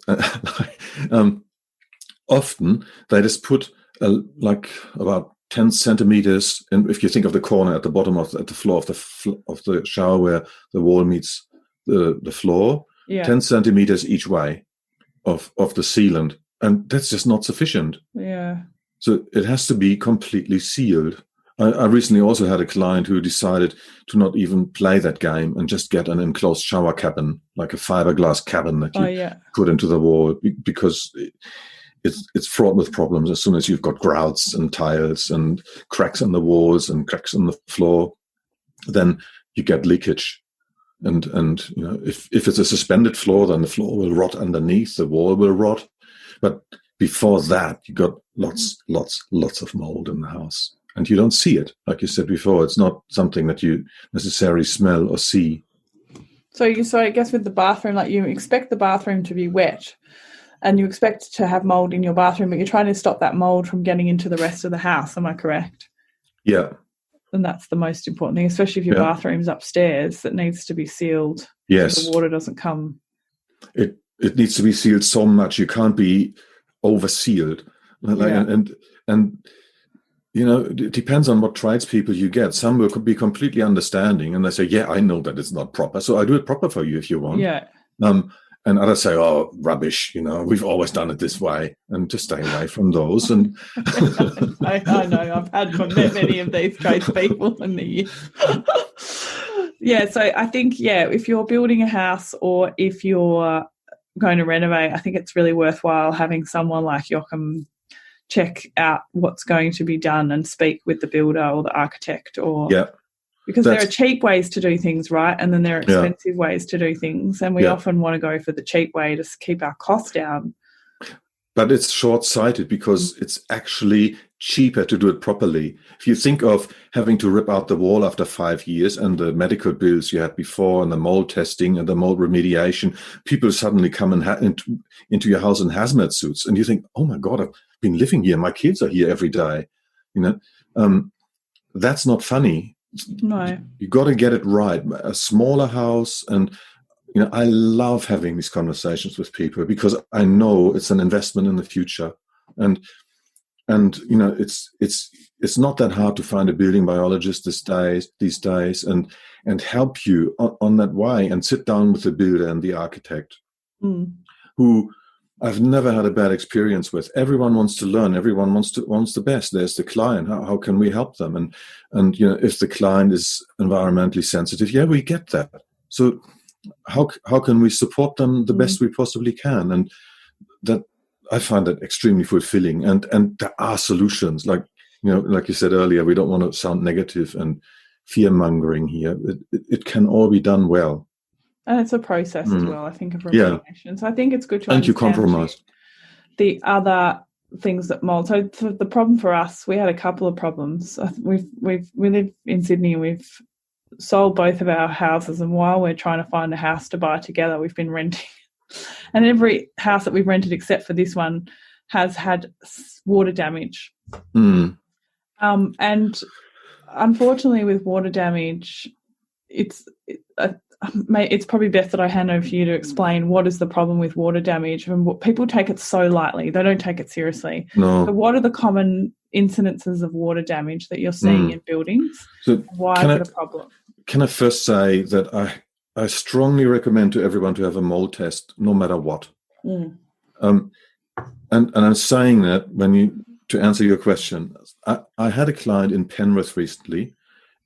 Often they just put about 10 centimeters, and if you think of the corner at the bottom at the floor of the shower where the wall meets the floor, 10 centimeters each way of the sealant, and that's just not sufficient. So it has to be completely sealed. I recently also had a client who decided to not even play that game and just get an enclosed shower cabin, like a fiberglass cabin that you put into the wall, because it's fraught with problems. As soon as you've got grouts and tiles and cracks in the walls and cracks in the floor, then you get leakage. And if it's a suspended floor, then the floor will rot underneath, the wall will rot. But before that, you got lots of mold in the house. And you don't see it. Like you said before, it's not something that you necessarily smell or see. So I guess with the bathroom, like you expect the bathroom to be wet and you expect to have mold in your bathroom, but you're trying to stop that mold from getting into the rest of the house. Am I correct? Yeah. And that's the most important thing, especially if your bathroom's upstairs, that needs to be sealed. Yes. So the water doesn't come. It needs to be sealed so much. You can't be over-sealed. And it depends on what tradespeople you get. Some will be completely understanding and they say, I know that it's not proper, so I do it proper for you if you want. Yeah. And others say, oh, rubbish, we've always done it this way, and just stay away from those. And I know, I've met many of these tradespeople in the year. So I think, if you're building a house or if you're going to renovate, I think it's really worthwhile having someone like Joachim check out what's going to be done and speak with the builder or the architect, because there are cheap ways to do things, right? And then there are expensive ways to do things. And we often want to go for the cheap way to keep our costs down. But it's short-sighted because it's actually cheaper to do it properly. If you think of having to rip out the wall after 5 years and the medical bills you had before and the mold testing and the mold remediation, people suddenly come into your house in hazmat suits and you think, oh my God, I've been living here. My kids are here every day. That's not funny. No. You got to get it right. A smaller house, and I love having these conversations with people because I know it's an investment in the future, and it's not that hard to find a building biologist these days and help you on that way and sit down with the builder and the architect. who I've never had a bad experience with. Everyone wants to learn. Everyone wants the best. There's the client. How can we help them? And if the client is environmentally sensitive, we get that. So how can we support them the best we possibly can? And that, I find that extremely fulfilling. And there are solutions. Like you said earlier, we don't want to sound negative and fear mongering here. It can all be done well. And it's a process as well, I think, of remediation. So I think it's good to understand. And you compromise. The other things that mold. So the problem for us, we had a couple of problems. We live in Sydney, and we've sold both of our houses. And while we're trying to find a house to buy together, we've been renting. And every house that we've rented, except for this one, has had water damage. And unfortunately, with water damage, it's probably best that I hand over for you to explain what is the problem with water damage. And what people take it so lightly; they don't take it seriously. No. So what are the common incidences of water damage that you're seeing in buildings? So why is it a problem? Can I first say that I strongly recommend to everyone to have a mold test, no matter what. And I'm saying that to answer your question, I had a client in Penrith recently,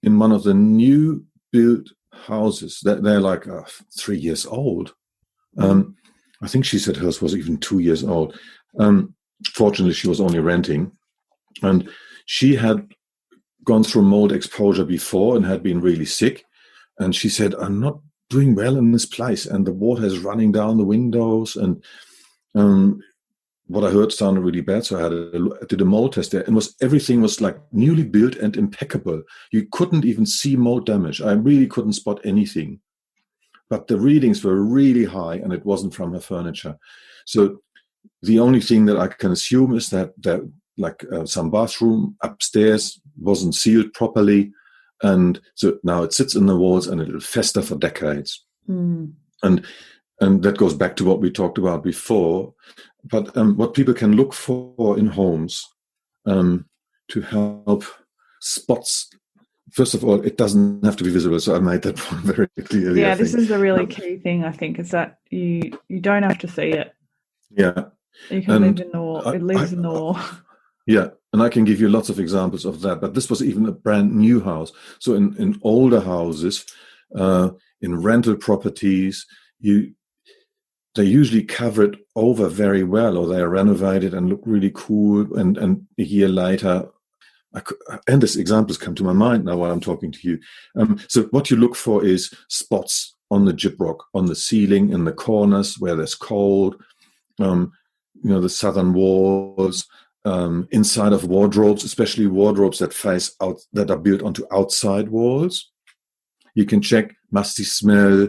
in one of the new built houses. They're like 3 years old. I think she said hers was even 2 years old. Fortunately, she was only renting, and she had gone through mold exposure before and had been really sick. And she said, "I'm not doing well in this place, and the water is running down the windows." And what I heard sounded really bad, so I did a mold test there, and everything was like newly built and impeccable. You couldn't even see mold damage. I really couldn't spot anything, but the readings were really high, and it wasn't from her furniture. So the only thing that I can assume is that some bathroom upstairs wasn't sealed properly, and so now it sits in the walls and it'll fester for decades. And that goes back to what we talked about before. But what people can look for in homes to help spots, first of all, it doesn't have to be visible. So I made that point very clearly. Yeah, this is the really key thing, I think, is that you don't have to see it. Yeah. You can live in awe. It lives in awe. Yeah, and I can give you lots of examples of that. But this was even a brand new house. So in older houses, in rental properties, they usually cover it over very well, or they are renovated and look really cool. And a year later, and these examples come to my mind now while I'm talking to you. So what you look for is spots on the gyprock, on the ceiling, in the corners where there's cold, the southern walls, inside of wardrobes, especially wardrobes that face out, that are built onto outside walls. You can check musty smell,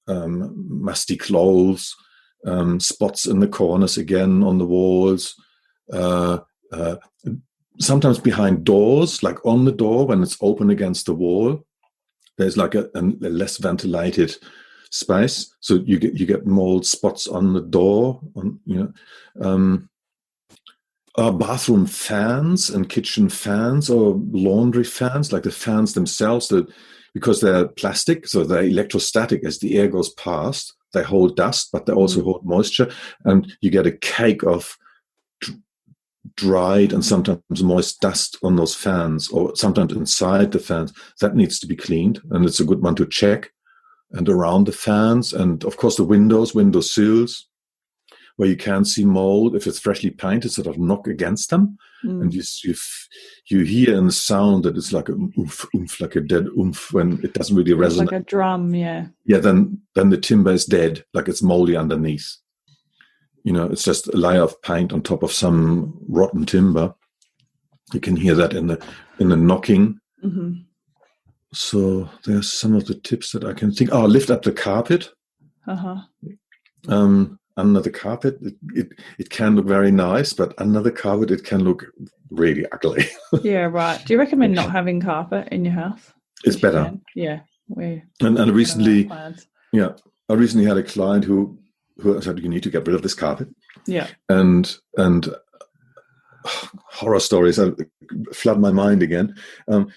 musty clothes, spots in the corners again on the walls, sometimes behind doors, like on the door when it's open against the wall. There's like a less ventilated space, so you get mold spots on the door. Bathroom fans and kitchen fans or laundry fans, like the fans themselves, because they're plastic, so they're electrostatic. As the air goes past, they hold dust, but they also hold moisture, and you get a cake of dried and sometimes moist dust on those fans, or sometimes inside the fans. That needs to be cleaned, and it's a good one to check. And around the fans, and of course the window sills, where you can see mold. If it's freshly painted, sort of knock against them, and you hear in the sound that it's like a oomph, oomph, like a dead oomph, when it doesn't really resonate. Like a drum, yeah. Yeah, then the timber is dead, like it's moldy underneath. It's just a layer of paint on top of some rotten timber. You can hear that in the knocking. Mm-hmm. So there's some of the tips that I can think. Lift up the carpet. Under the carpet, it can look very nice, but under the carpet, it can look really ugly. Yeah, right. Do you recommend not having carpet in your house? It's better. Yeah. And recently, I recently had a client who said, "You need to get rid of this carpet." Yeah. And horror stories flood my mind again.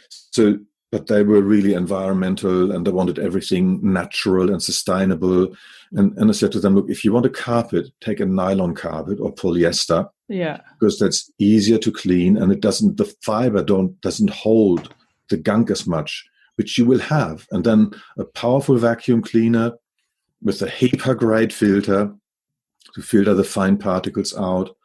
So but they were really environmental and they wanted everything natural and sustainable. And I said to them, look, if you want a carpet, take a nylon carpet or polyester. Yeah. Because that's easier to clean, and the fiber doesn't hold the gunk as much, which you will have. And then a powerful vacuum cleaner with a HEPA grade filter to filter the fine particles out,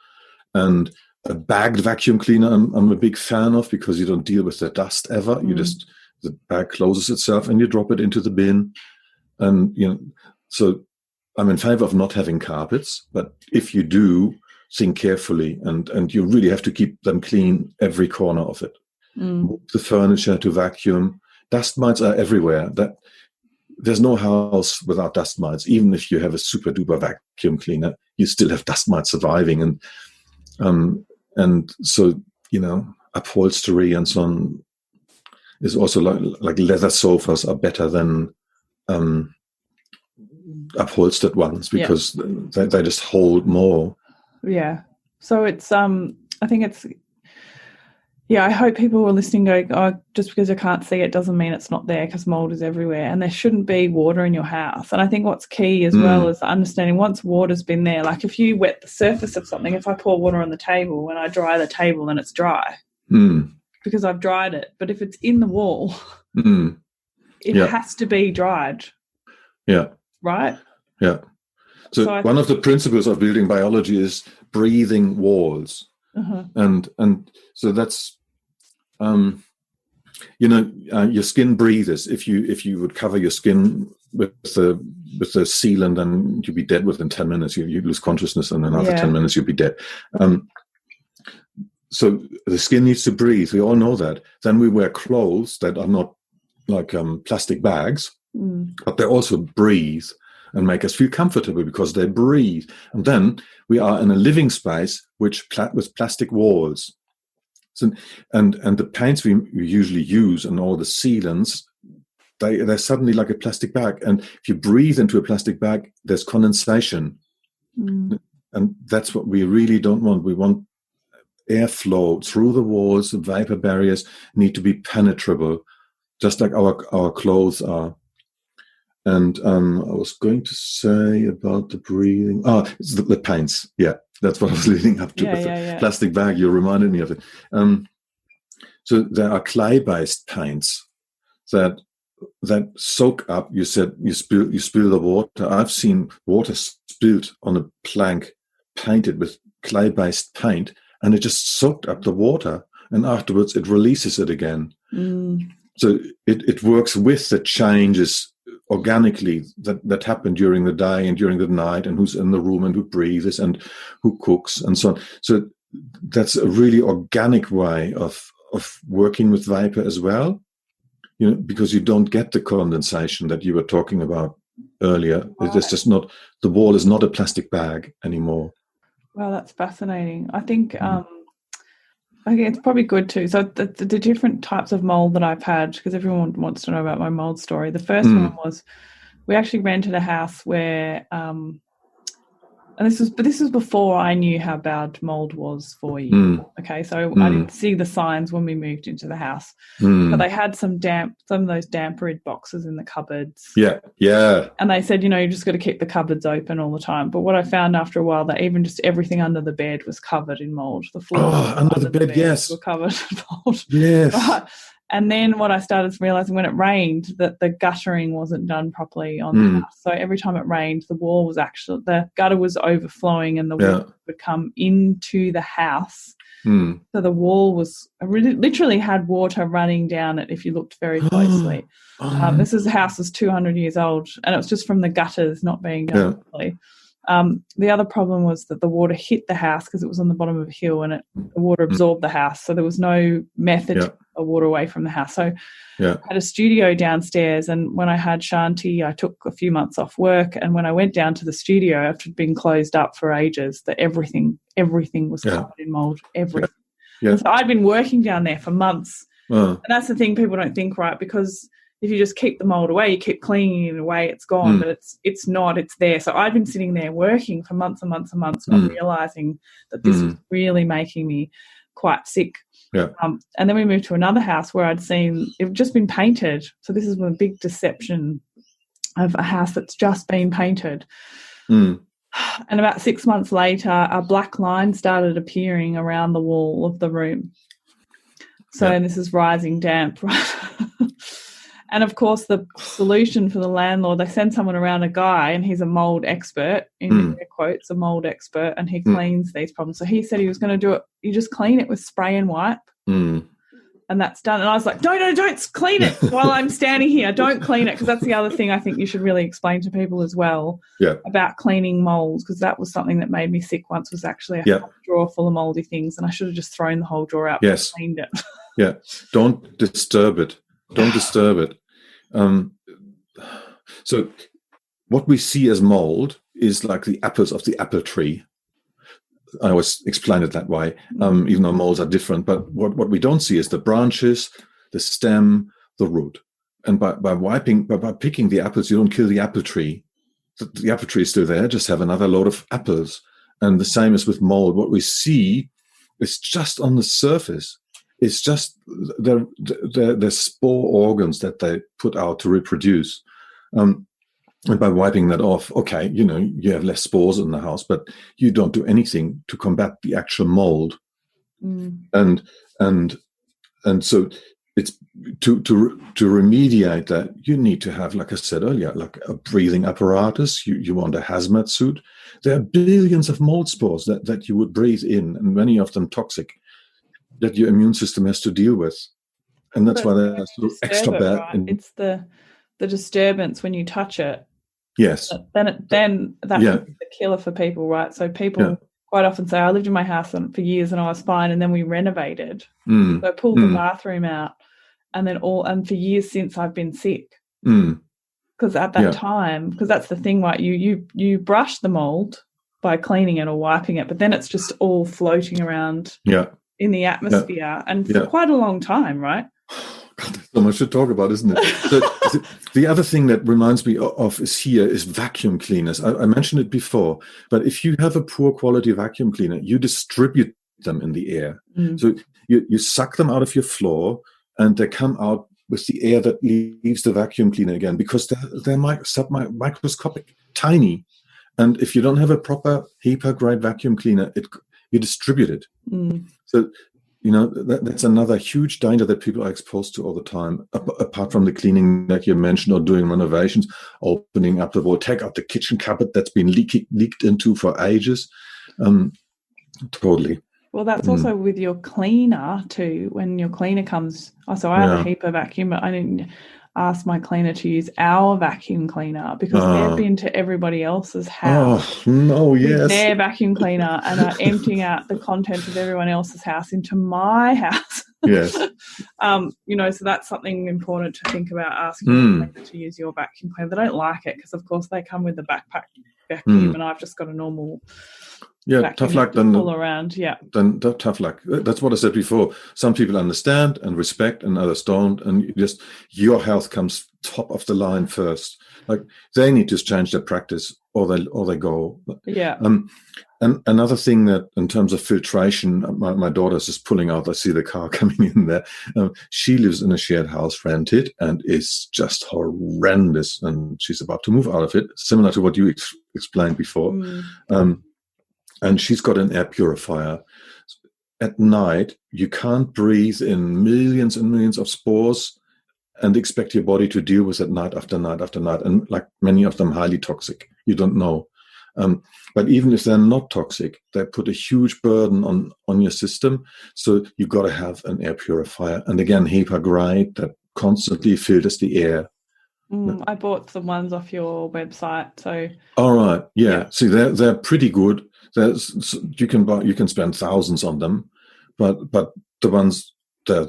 and a bagged vacuum cleaner I'm a big fan of, because you don't deal with the dust ever. You just, the bag closes itself and you drop it into the bin. And, so I'm in favor of not having carpets, but if you do, think carefully, and you really have to keep them clean, every corner of it. Move the furniture to vacuum. Dust mites are everywhere. There's no house without dust mites. Even if you have a super duper vacuum cleaner, you still have dust mites surviving. And so, upholstery and so on is also like leather sofas are better than upholstered ones, because they just hold more. Yeah. So it's, I think it's, I hope people who are listening go, oh, just because I can't see it doesn't mean it's not there, because mold is everywhere, and there shouldn't be water in your house. And I think what's key as well is understanding once water's been there, like if you wet the surface of something, if I pour water on the table and I dry the table, then it's dry because I've dried it. But if it's in the wall, it has to be dried. Yeah. Right? Yeah. So one of the principles of building biology is breathing walls. And so that's, your skin breathes. If you would cover your skin with the sealant, then you'd be dead within 10 minutes. You lose consciousness, and then after 10 minutes you'd be dead. So the skin needs to breathe. We all know that. Then we wear clothes that are not like plastic bags, but they also breathe and make us feel comfortable because they breathe. And then we are in a living space with plastic walls. So, and the paints we usually use and all the sealants, they're suddenly like a plastic bag. And if you breathe into a plastic bag, there's condensation. And that's what we really don't want. We want airflow through the walls. The vapor barriers need to be penetrable, just like our clothes are. And I was going to say about the breathing. It's the paints. Yeah, that's what I was leading up to. The plastic bag, you reminded me of it. So there are clay-based paints that soak up. You said you spill the water. I've seen water spilled on a plank painted with clay-based paint, and it just soaked up the water, and afterwards it releases it again. So it works with the changes organically that happen during the day and during the night, and who's in the room and who breathes and who cooks and so on. So that's a really organic way of working with vapor as well, because you don't get the condensation that you were talking about earlier. It's just not, the wall is not a plastic bag anymore. Well, that's fascinating. I think it's probably good too. So the different types of mold that I've had, because everyone wants to know about my mold story. The first one was, we actually rented a house where, and this was before I knew how bad mold was for you. Okay, so I didn't see the signs when we moved into the house, but they had some of those damp-rid boxes in the cupboards. Yeah. And they said, you just got to keep the cupboards open all the time. But what I found after a while, that even just everything under the bed was covered in mold. The floor under the bed, yes, were covered in mold. Yes. Right. And then what I started realising, when it rained, that the guttering wasn't done properly on the house. So every time it rained, the gutter was overflowing, and the water would come into the house. So the wall literally had water running down it if you looked very closely. This house was 200 years old, and it was just from the gutters not being done properly. The other problem was that the water hit the house because it was on the bottom of a hill, and the water absorbed the house. So there was no method to get the water away from the house. So I had a studio downstairs, and when I had Shanti, I took a few months off work. And when I went down to the studio, after it had been closed up for ages, that everything was covered in mold, everything. So I'd been working down there for months. And that's the thing people don't think, right? Because if you just keep the mold away, you keep cleaning it away, it's gone, but it's not, it's there. So I've been sitting there working for months and months and months, not realising that this was really making me quite sick. Yeah. And then we moved to another house where I'd seen it had just been painted. So this is a big deception of a house that's just been painted. Mm. And about 6 months later, a black line started appearing around the wall of the room. So and this is rising damp. And, of course, the solution for the landlord, they send someone around, a guy, and he's a mould expert, in air quotes, a mould expert, and he cleans these problems. So he said he was going to do it. You just clean it with spray and wipe, and that's done. And I was like, no, don't clean it while I'm standing here. Don't clean it, because that's the other thing I think you should really explain to people as well about cleaning moulds, because that was something that made me sick once, was actually a drawer full of mouldy things, and I should have just thrown the whole drawer out and cleaned it. Don't disturb it. Don't disturb it. So what we see as mold is like the apples of the apple tree. I always explain it that way, even though molds are different. But what we don't see is the branches, the stem, the root. And by picking the apples, you don't kill the apple tree. The apple tree is still there, just have another load of apples. And the same is with mold. What we see is just on the surface. It's just the spore organs that they put out to reproduce. And by wiping that off, okay, you have less spores in the house, but you don't do anything to combat the actual mold. And so it's to remediate that, you need to have, like I said earlier, like a breathing apparatus. You want a hazmat suit. There are billions of mold spores that you would breathe in, and many of them toxic, that your immune system has to deal with. And that's why they're so extra bad. Right? It's the disturbance when you touch it. Yes. Then that can be the killer for people, right? So people quite often say, I lived in my house for years and I was fine, and then we renovated. So I pulled the bathroom out, and for years since I've been sick. Because at that time, because that's the thing, right? You brush the mold by cleaning it or wiping it, but then it's just all floating around in the atmosphere and for quite a long time, right? God, there's so much to talk about, isn't it? So, the other thing that reminds me of is vacuum cleaners. I mentioned it before, but if you have a poor quality vacuum cleaner, you distribute them in the air. So you suck them out of your floor, and they come out with the air that leaves the vacuum cleaner again, because they're microscopic, tiny. And if you don't have a proper HEPA-grade vacuum cleaner, you distribute it. So, that's another huge danger that people are exposed to all the time, apart from the cleaning that you mentioned, or doing renovations, opening up the wall, take out the kitchen cupboard that's been leaked into for ages. Totally. Well, that's also with your cleaner too. When your cleaner comes, so I have a HEPA vacuum, but I didn't ask my cleaner to use our vacuum cleaner, because they've been to everybody else's house with their vacuum cleaner and are emptying out the contents of everyone else's house into my house. Yes. So that's something important to think about, asking your cleaner to use your vacuum cleaner. They don't like it because, of course, they come with the backpack vacuum, and I've just got a normal tough luck. All around, Then tough luck. That's what I said before. Some people understand and respect, and others don't. And your health comes top of the line first. Like, they need to change their practice, or they go. Yeah. And another thing that, in terms of filtration, my daughter's just pulling out. I see the car coming in there. She lives in a shared house, rented, and it's just horrendous. And she's about to move out of it, similar to what you explained before. And she's got an air purifier. At night, you can't breathe in millions and millions of spores and expect your body to deal with it night after night after night. And like, many of them highly toxic. You don't know. But even if they're not toxic, they put a huge burden on your system. So you've got to have an air purifier. And again, HEPA grade that constantly filters the air. I bought some ones off your website. So all right, See, they're pretty good. You can spend thousands on them, but the ones they're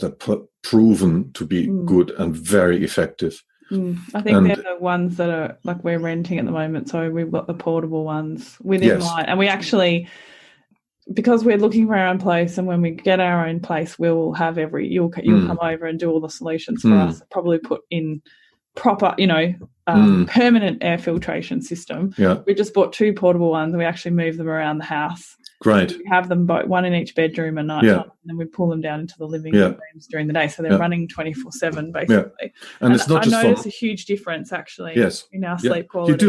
proven to be good and very effective. I think they're the ones that are, like, we're renting at the moment. So we've got the portable ones within line, and we actually, because we're looking for our own place, and when we get our own place, we'll have you'll come over and do all the solutions for us. Probably put in proper, permanent air filtration system. Yeah. We just bought 2 portable ones, and we actually move them around the house. Great. We have them both, one in each bedroom at night time, and then we pull them down into the living rooms during the day. So they're running 24/7 basically. Yeah. And it's not just I notice a huge difference actually in our sleep quality.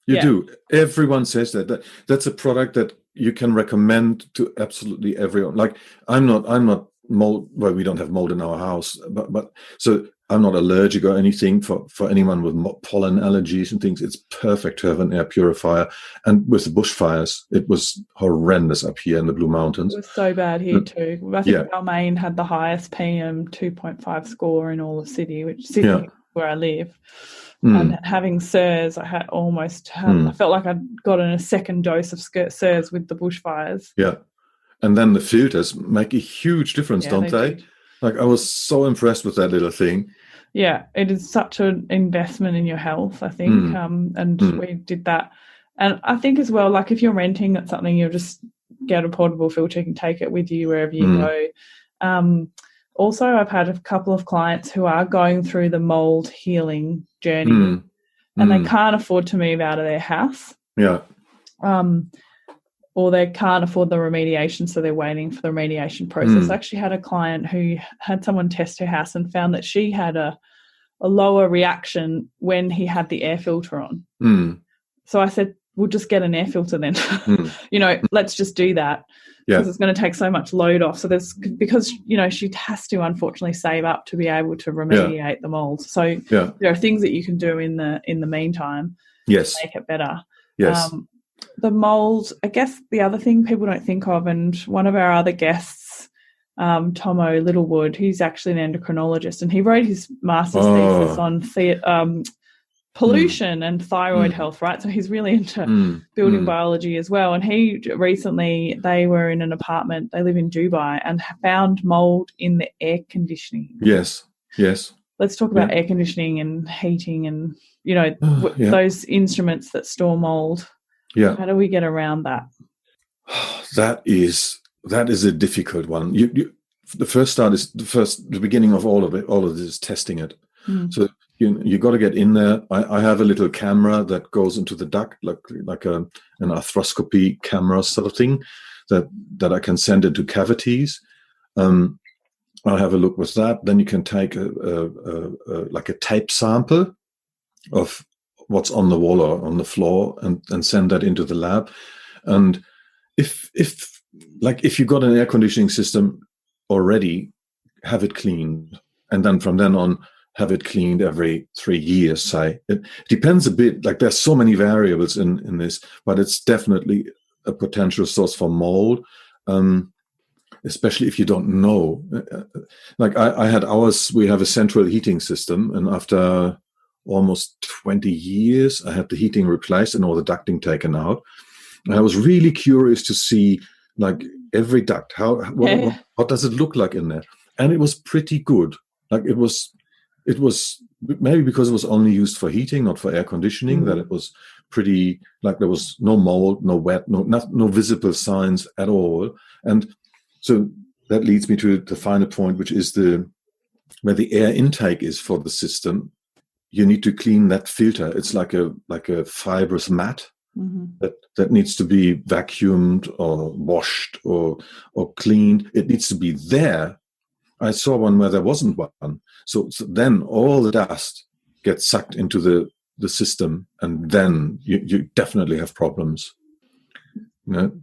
You do. Everyone says that. That's a product that you can recommend to absolutely everyone. Like I'm not mold. Well, we don't have mold in our house, but so I'm not allergic or anything. For anyone with pollen allergies and things, it's perfect to have an air purifier. And with the bushfires, it was horrendous up here in the Blue Mountains. It was so bad here too. I think Balmain had the highest PM 2.5 score in all of Sydney, where I live. And having SIRS, I felt like I'd gotten a second dose of SIRS with the bushfires. Yeah. And then the filters make a huge difference, don't they? Like I was so impressed with that little thing. Yeah, it is such an investment in your health, I think. We did that. And I think as well, like if you're renting something, you'll just get a portable filter, you can take it with you wherever you go. Also, I've had a couple of clients who are going through the mould healing journey and they can't afford to move out of their house. Yeah. Or they can't afford the remediation, so they're waiting for the remediation process. I actually had a client who had someone test her house and found that she had a lower reaction when he had the air filter on. So I said, we'll just get an air filter then. Let's just do that. Because it's going to take so much load off. So because she has to unfortunately save up to be able to remediate the mold. So there are things that you can do in the meantime to make it better. Yes. The mold, I guess the other thing people don't think of, and one of our other guests, Tomo Littlewood, he's actually an endocrinologist, and he wrote his master's thesis on pollution and thyroid health, right? So he's really into building biology as well. And he recently, they were in an apartment, they live in Dubai, and found mold in the air conditioning. Yes. Let's talk about air conditioning and heating and, those instruments that store mold. Yeah. How do we get around that? That is a difficult one. The beginning of all of it, all of this is testing it. So you got to get in there. I have a little camera that goes into the duct, like an arthroscopy camera sort of thing, that I can send into cavities. I'll have a look with that. Then you can take like a tape sample of what's on the wall or on the floor and send that into the lab. And if you got an air conditioning system already, have it cleaned, and then from then on have it cleaned every 3 years, say. It depends a bit, like there's so many variables in this, but it's definitely a potential source for mold, especially if you don't know. Like I had ours, we have a central heating system, and after almost 20 years, I had the heating replaced and all the ducting taken out. And I was really curious to see, like, every duct, what does it look like in there? And it was pretty good. Like it was maybe because it was only used for heating, not for air conditioning, that it was pretty, like there was no mold, no wet, no visible signs at all. And so that leads me to the final point, which is where the air intake is for the system. You need to clean that filter. It's like a fibrous mat that needs to be vacuumed or washed or cleaned. It needs to be there. I saw one where there wasn't one. So then all the dust gets sucked into the system, and then you definitely have problems.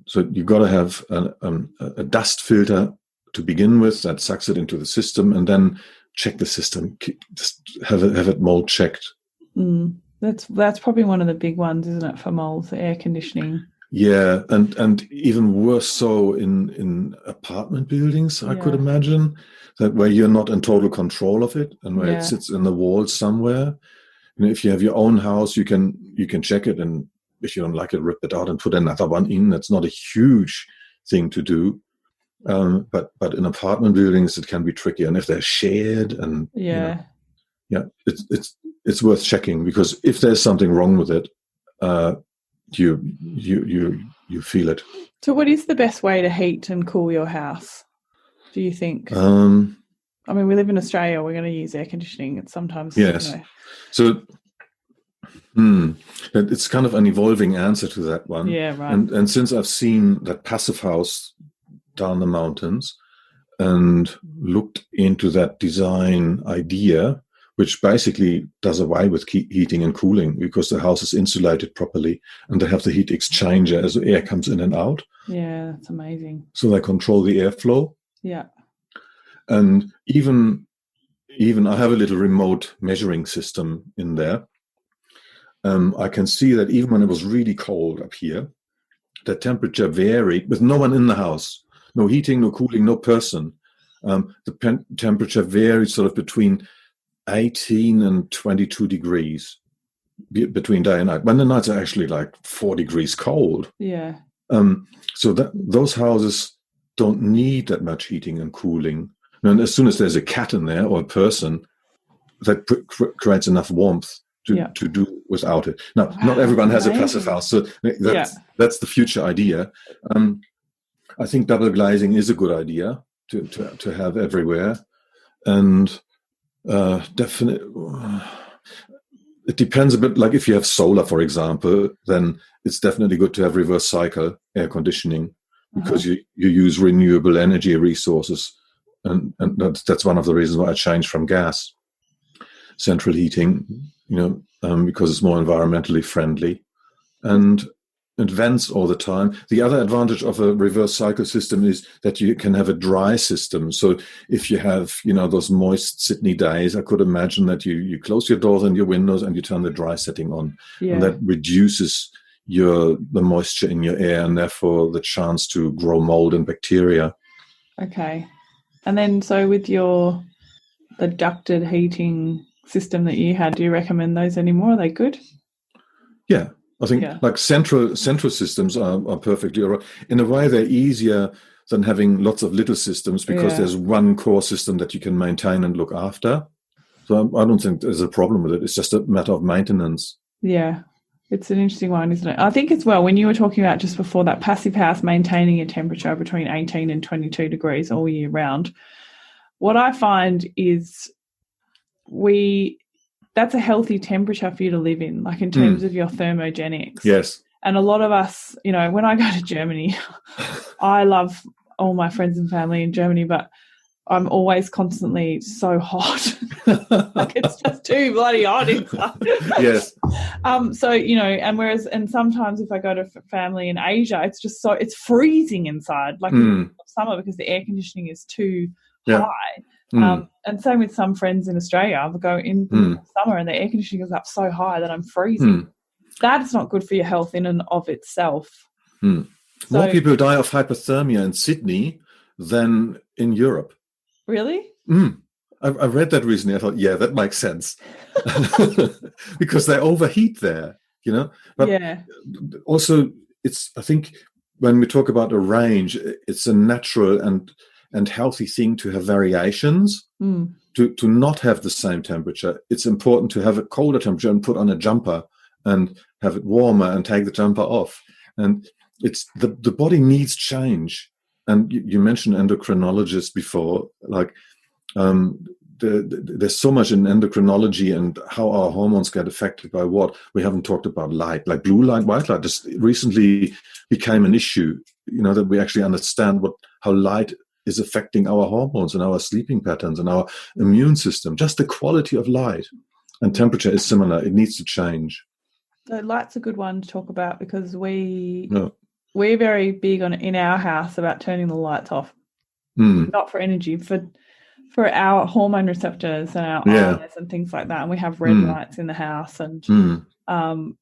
So you got to have a dust filter to begin with that sucks it into the system, and then check the system. Just have it mold checked. That's probably one of the big ones, isn't it, for mold, the air conditioning? Yeah, and even worse so in apartment buildings, I could imagine, that where you're not in total control of it and where it sits in the wall somewhere. If you have your own house, you can check it, and if you don't like it, rip it out and put another one in. That's not a huge thing to do. But in apartment buildings, it can be tricky, and if they're shared, and it's worth checking, because if there's something wrong with it, you feel it. So what is the best way to heat and cool your house, do you think? I mean, we live in Australia. We're going to use air conditioning. It's sometimes, Yes. So it's kind of an evolving answer to that one. Yeah, right. And since I've seen that passive house down the mountains and looked into that design idea, which basically does away with heating and cooling because the house is insulated properly and they have the heat exchanger as the air comes in and out. Yeah, that's amazing. So they control the airflow. Yeah. And even I have a little remote measuring system in there. I can see that even when it was really cold up here, the temperature varied with no one in the house, no heating, no cooling, no person. The temperature varied sort of between 18 and 22 degrees between day and night. When the nights are actually like 4 degrees cold. Yeah. So those houses don't need that much heating and cooling. And as soon as there's a cat in there or a person, that creates enough warmth to do without it. Now, not everyone has a passive house, so that's the future idea. I think double glazing is a good idea to have everywhere, and definitely it depends a bit. Like if you have solar, for example, then it's definitely good to have reverse cycle air conditioning because you use renewable energy resources, and that's one of the reasons why I changed from gas central heating. Because it's more environmentally friendly, and it vents all the time. The other advantage of a reverse cycle system is that you can have a dry system. So if you have, those moist Sydney days, I could imagine that you close your doors and your windows and you turn the dry setting on, and that reduces the moisture in your air and therefore the chance to grow mold and bacteria. Okay, and then so with the ducted heating system that you had, do you recommend those anymore? Are they good? Yeah, I think like central systems are perfectly all right. In a way, they're easier than having lots of little systems because there's one core system that you can maintain and look after. So I don't think there's a problem with it. It's just a matter of maintenance. Yeah, it's an interesting one, isn't it? I think as well, when you were talking about just before that passive house maintaining a temperature between 18 and 22 degrees all year round, what I find is that's a healthy temperature for you to live in, like in terms of your thermogenics. Yes. And a lot of us, when I go to Germany, I love all my friends and family in Germany, but I'm always constantly so hot. Like it's just too bloody hot inside. Yes. So, and sometimes if I go to family in Asia, it's freezing inside, like in summer because the air conditioning is too high. And same with some friends in Australia. I'll go in summer and the air conditioning is up so high that I'm freezing. That's not good for your health in and of itself. So, more people die of hypothermia in Sydney than in Europe. Really? I read that recently. I thought, that makes sense. Because they overheat there, But also, I think when we talk about a range, it's a natural and healthy thing to have variations, to not have the same temperature. It's important to have a colder temperature and put on a jumper and have it warmer and take the jumper off. And it's the body needs change. And you mentioned endocrinologists before, like there's so much in endocrinology and how our hormones get affected by what. We haven't talked about light, like blue light, white light. Just recently became an issue, that we actually understand how light is affecting our hormones and our sleeping patterns and our immune system. Just the quality of light and temperature is similar. It needs to change. So light's a good one to talk about because we're very big in our house about turning the lights off. Not for energy, for our hormone receptors and our eyes and things like that. And we have red lights in the house. And do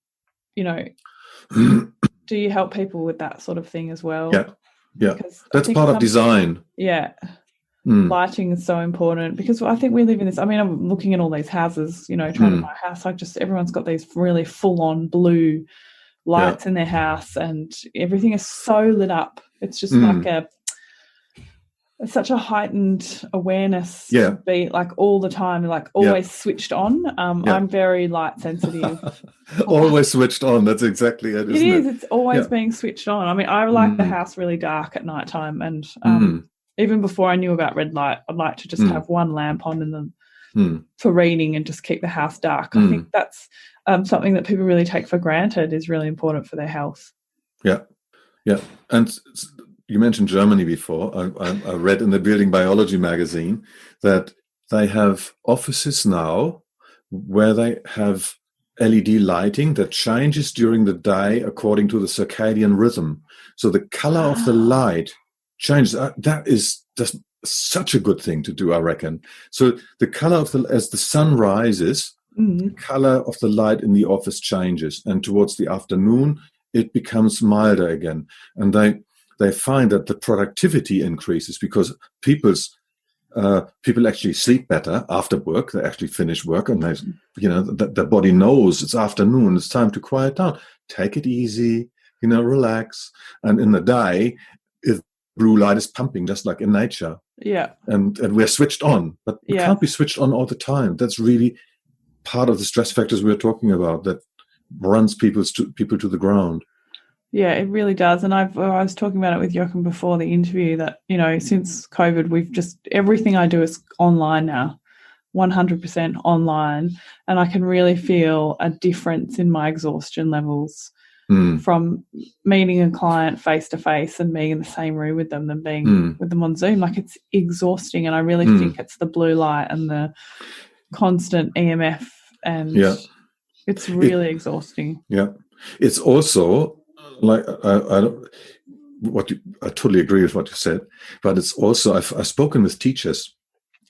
you help people with that sort of thing as well? Yeah, that's part of design. Yeah. Lighting is so important because I think we live in this. I mean, I'm looking at all these houses, trying to buy a house. Everyone's got these really full-on blue lights in their house, and everything is so lit up. It's just like it's such a heightened awareness to be like all the time, like always switched on. I'm very light sensitive. Always switched on. That's exactly it, isn't it? It's always being switched on. I mean, I like the house really dark at nighttime, and even before I knew about red light, I'd like to just have one lamp on in the for reading and just keep the house dark. I think that's something that people really take for granted is really important for their health. Yeah. And you mentioned Germany before. I read in the Building Biology magazine that they have offices now where they have LED lighting that changes during the day according to the circadian rhythm. So the color of the light changes. That is just such a good thing to do, I reckon. So the color as the sun rises, the color of the light in the office changes, and towards the afternoon it becomes milder again. And they find that the productivity increases because people actually sleep better after work. They actually finish work, and their body knows it's afternoon. It's time to quiet down. Take it easy, relax. And in the day, blue light is pumping just like in nature. Yeah. And we're switched on, but we can't be switched on all the time. That's really part of the stress factors we're talking about that runs people to the ground. Yeah, it really does. And I was talking about it with Joachim before the interview that, since COVID, everything I do is online now, 100% online. And I can really feel a difference in my exhaustion levels from meeting a client face to face and being in the same room with them than being with them on Zoom. Like, it's exhausting. And I really think it's the blue light and the constant EMF, and it's really exhausting. Yeah. It's also like, I totally agree with what you said, but it's also, I've spoken with teachers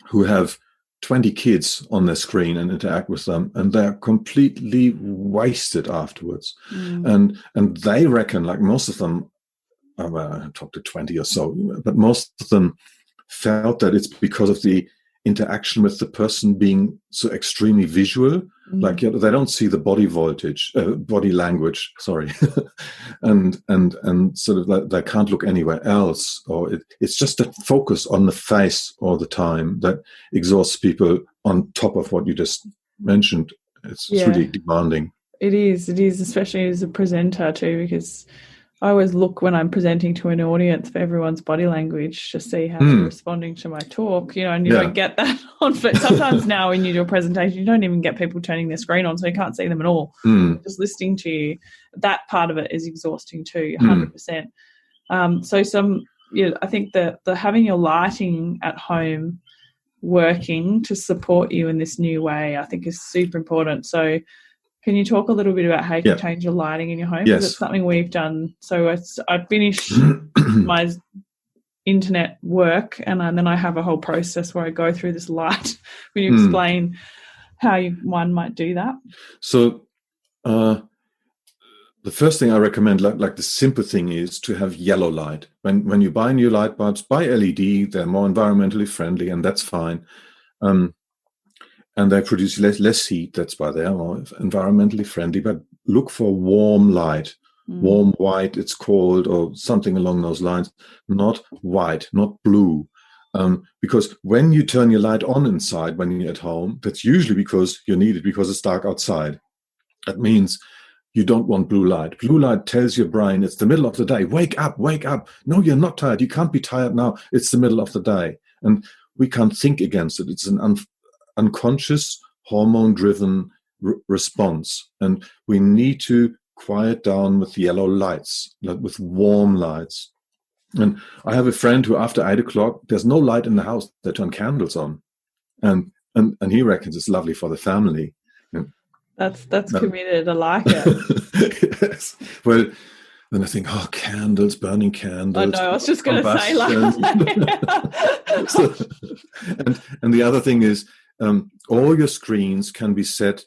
who have 20 kids on their screen and interact with them, and they're completely wasted afterwards. And they reckon, like, most of them, I talked to 20 or so, but most of them felt that it's because of the interaction with the person being so extremely visual. Like, they don't see the body language, sorry. and sort of like they can't look anywhere else, or it's just a focus on the face all the time that exhausts people on top of what you just mentioned. It's really demanding. It is, especially as a presenter too, because I always look when I'm presenting to an audience for everyone's body language to see how they're responding to my talk, and you don't get that on. But sometimes now when you do a presentation, you don't even get people turning their screen on, so you can't see them at all. Just listening to you, that part of it is exhausting too, 100%. I think that the having your lighting at home working to support you in this new way, I think is super important. So can you talk a little bit about how you can change your lighting in your home? Yes. Because it's something we've done. So I finish my internet work, and then I have a whole process where I go through this light. Will you explain how one might do that? So the first thing I recommend, like the simple thing, is to have yellow light. When you buy new light bulbs, buy LED. They're more environmentally friendly, and that's fine. And they produce less heat. That's why they are more environmentally friendly. But look for warm light, warm white, it's called, or something along those lines. Not white, not blue. Because when you turn your light on inside when you're at home, that's usually because you need it because it's dark outside. That means you don't want blue light. Blue light tells your brain it's the middle of the day. Wake up, wake up. No, you're not tired. You can't be tired now. It's the middle of the day. And we can't think against it. It's an unconscious, hormone-driven response. And we need to quiet down with yellow lights, like with warm lights. And I have a friend who, after 8 o'clock, there's no light in the house. They turn candles on. And he reckons it's lovely for the family. That's committed. I like it. Yes. Well, then I think, candles, burning candles. I know, I was just going to say like and the other thing is, all your screens can be set,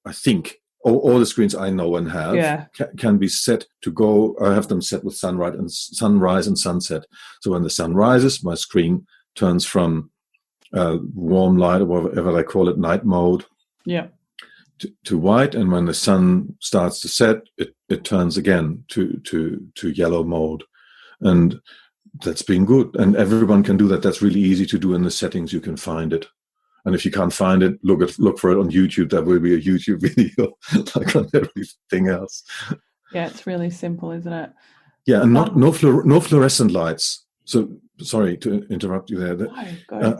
I think, all the screens I know and have can be set to go. I have them set with sunrise and sunset. So when the sun rises, my screen turns from warm light, or whatever they call it, night mode, to white, and when the sun starts to set, it turns again to yellow mode, and that's been good. And everyone can do that. That's really easy to do in the settings. You can find it. And if you can't find it, look for it on YouTube. There will be a YouTube video like on everything else. Yeah, it's really simple, isn't it? Yeah, and no fluorescent lights. So sorry to interrupt you there. Go.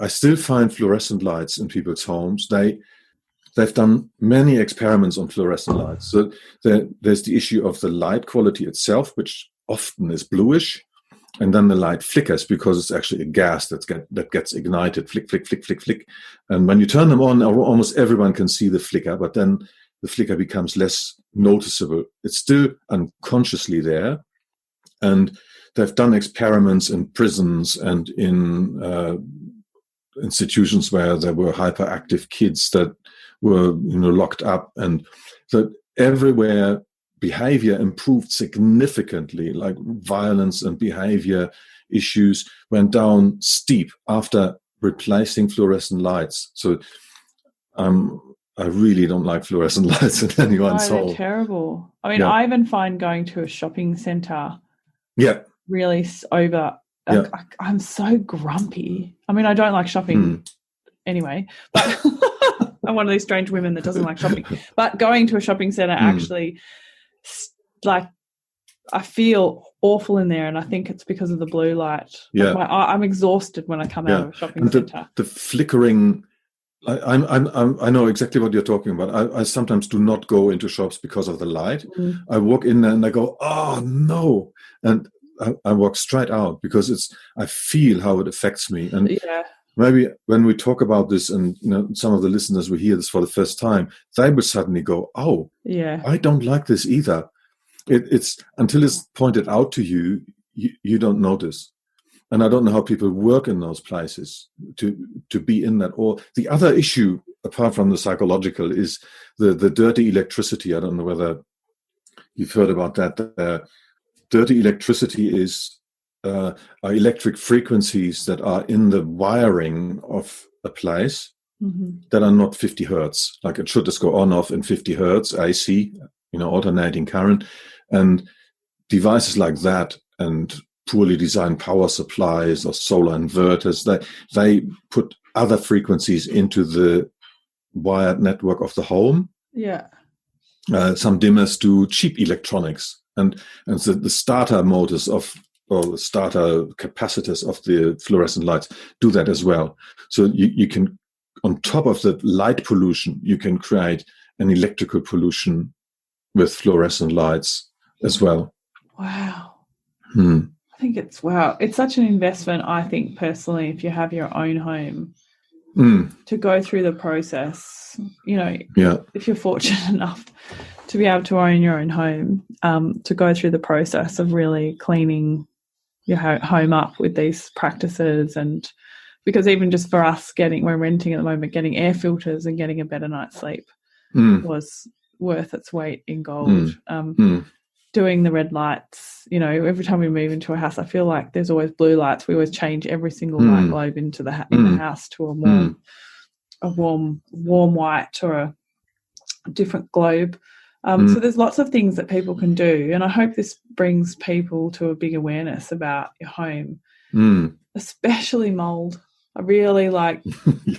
I still find fluorescent lights in people's homes. They've done many experiments on fluorescent lights. So there's the issue of the light quality itself, which often is bluish, and then the light flickers because it's actually a gas that gets ignited, flick, flick, flick, flick, flick. And when you turn them on, almost everyone can see the flicker, but then the flicker becomes less noticeable. It's still unconsciously there. And they've done experiments in prisons and in institutions where there were hyperactive kids that were locked up, and so everywhere behavior improved significantly, like violence and behavior issues went down steep after replacing fluorescent lights. So I really don't like fluorescent lights in anyone's home. They're terrible. I mean, I even find going to a shopping centre really over. I'm so grumpy. I mean, I don't like shopping anyway, but I'm one of these strange women that doesn't like shopping. But going to a shopping centre actually, like, I feel awful in there, and I think it's because of the blue light. Yeah, like I'm exhausted when I come out of a shopping centre. The flickering. I know exactly what you're talking about. I sometimes do not go into shops because of the light. I walk in there and I go, oh no, and I walk straight out because I feel how it affects me. And maybe when we talk about this, and some of the listeners will hear this for the first time, they will suddenly go, oh, I don't like this either. It's until it's pointed out to you, you don't notice. And I don't know how people work in those places to be in that. Or the other issue, apart from the psychological, is the dirty electricity. I don't know whether you've heard about that. Dirty electricity are electric frequencies that are in the wiring of a place that are not 50 hertz. Like it should just go on off in 50 hertz AC, alternating current. And devices like that and poorly designed power supplies or solar inverters, they put other frequencies into the wired network of the home. Yeah. Some dimmers do cheap electronics, and the starter motors or the starter capacitors of the fluorescent lights do that as well. So you can, on top of the light pollution, you can create an electrical pollution with fluorescent lights as well. Wow. I think it's such an investment, I think, personally, if you have your own home, to go through the process, if you're fortunate enough to be able to own your own home, to go through the process of really cleaning your home up with these practices. And because even just for us we're renting at the moment, getting air filters and getting a better night's sleep was worth its weight in gold. Doing the red lights, every time we move into a house, I feel like there's always blue lights. We always change every single light globe into the house to a warm white or a different globe. So there's lots of things that people can do, and I hope this brings people to a big awareness about your home, especially mould. I really like.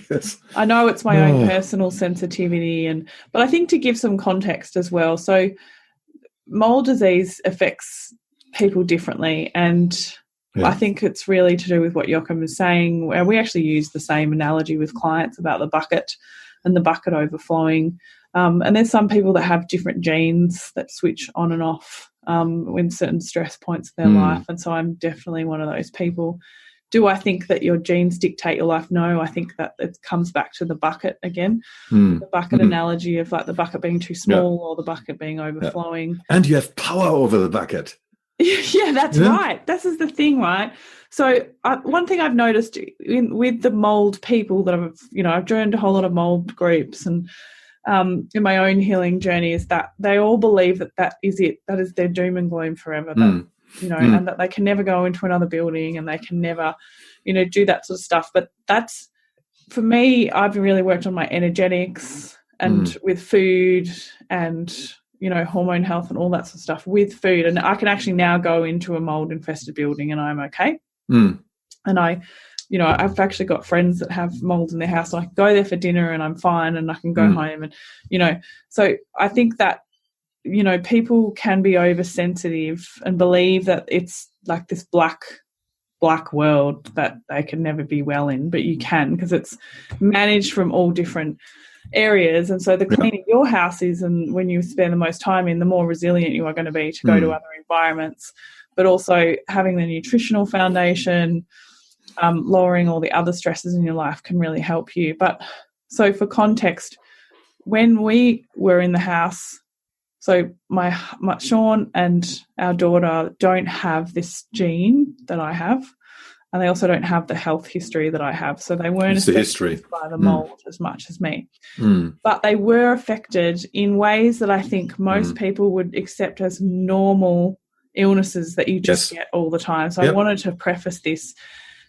Yes. I know it's my own personal sensitivity, but I think to give some context as well. So mould disease affects people differently, and I think it's really to do with what Joachim was saying, where we actually use the same analogy with clients about the bucket and the bucket overflowing. And there's some people that have different genes that switch on and off when certain stress points in their life, and so I'm definitely one of those people. Do I think that your genes dictate your life? No, I think that it comes back to the bucket again, the bucket analogy of like the bucket being too small or the bucket being overflowing. And you have power over the bucket. Yeah, that's right. This is the thing, right? So one thing I've noticed with the mould people that I've joined a whole lot of mould groups, and in my own healing journey, is that they all believe that is it. That is their doom and gloom forever. And that they can never go into another building and they can never, do that sort of stuff. But that's, for me, I've really worked on my energetics and with food and, hormone health and all that sort of stuff with food. And I can actually now go into a mold infested building and I'm okay. And I've actually got friends that have mold in their house. So I can go there for dinner and I'm fine and I can go home and, so I think that, people can be oversensitive and believe that it's like this black black world that they can never be well in, but you can, because it's managed from all different areas. And so the cleaner your house is, and when you spend the most time in, the more resilient you are going to be to go to other environments. But also having the nutritional foundation, lowering all the other stresses in your life can really help you. But so for context, when we were in the house, so my Sean and our daughter don't have this gene that I have, and they also don't have the health history that I have. So they weren't affected by the mould as much as me. But they were affected in ways that I think most people would accept as normal illnesses that you just get all the time. So I wanted to preface this.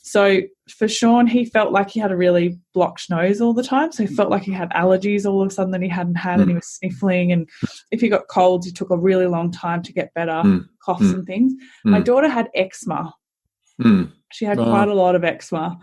So for Sean, he felt like he had a really blocked nose all the time. So he felt like he had allergies all of a sudden that he hadn't had, and he was sniffling. And if he got colds, it took a really long time to get better, coughs and things. My daughter had eczema. She had quite a lot of eczema.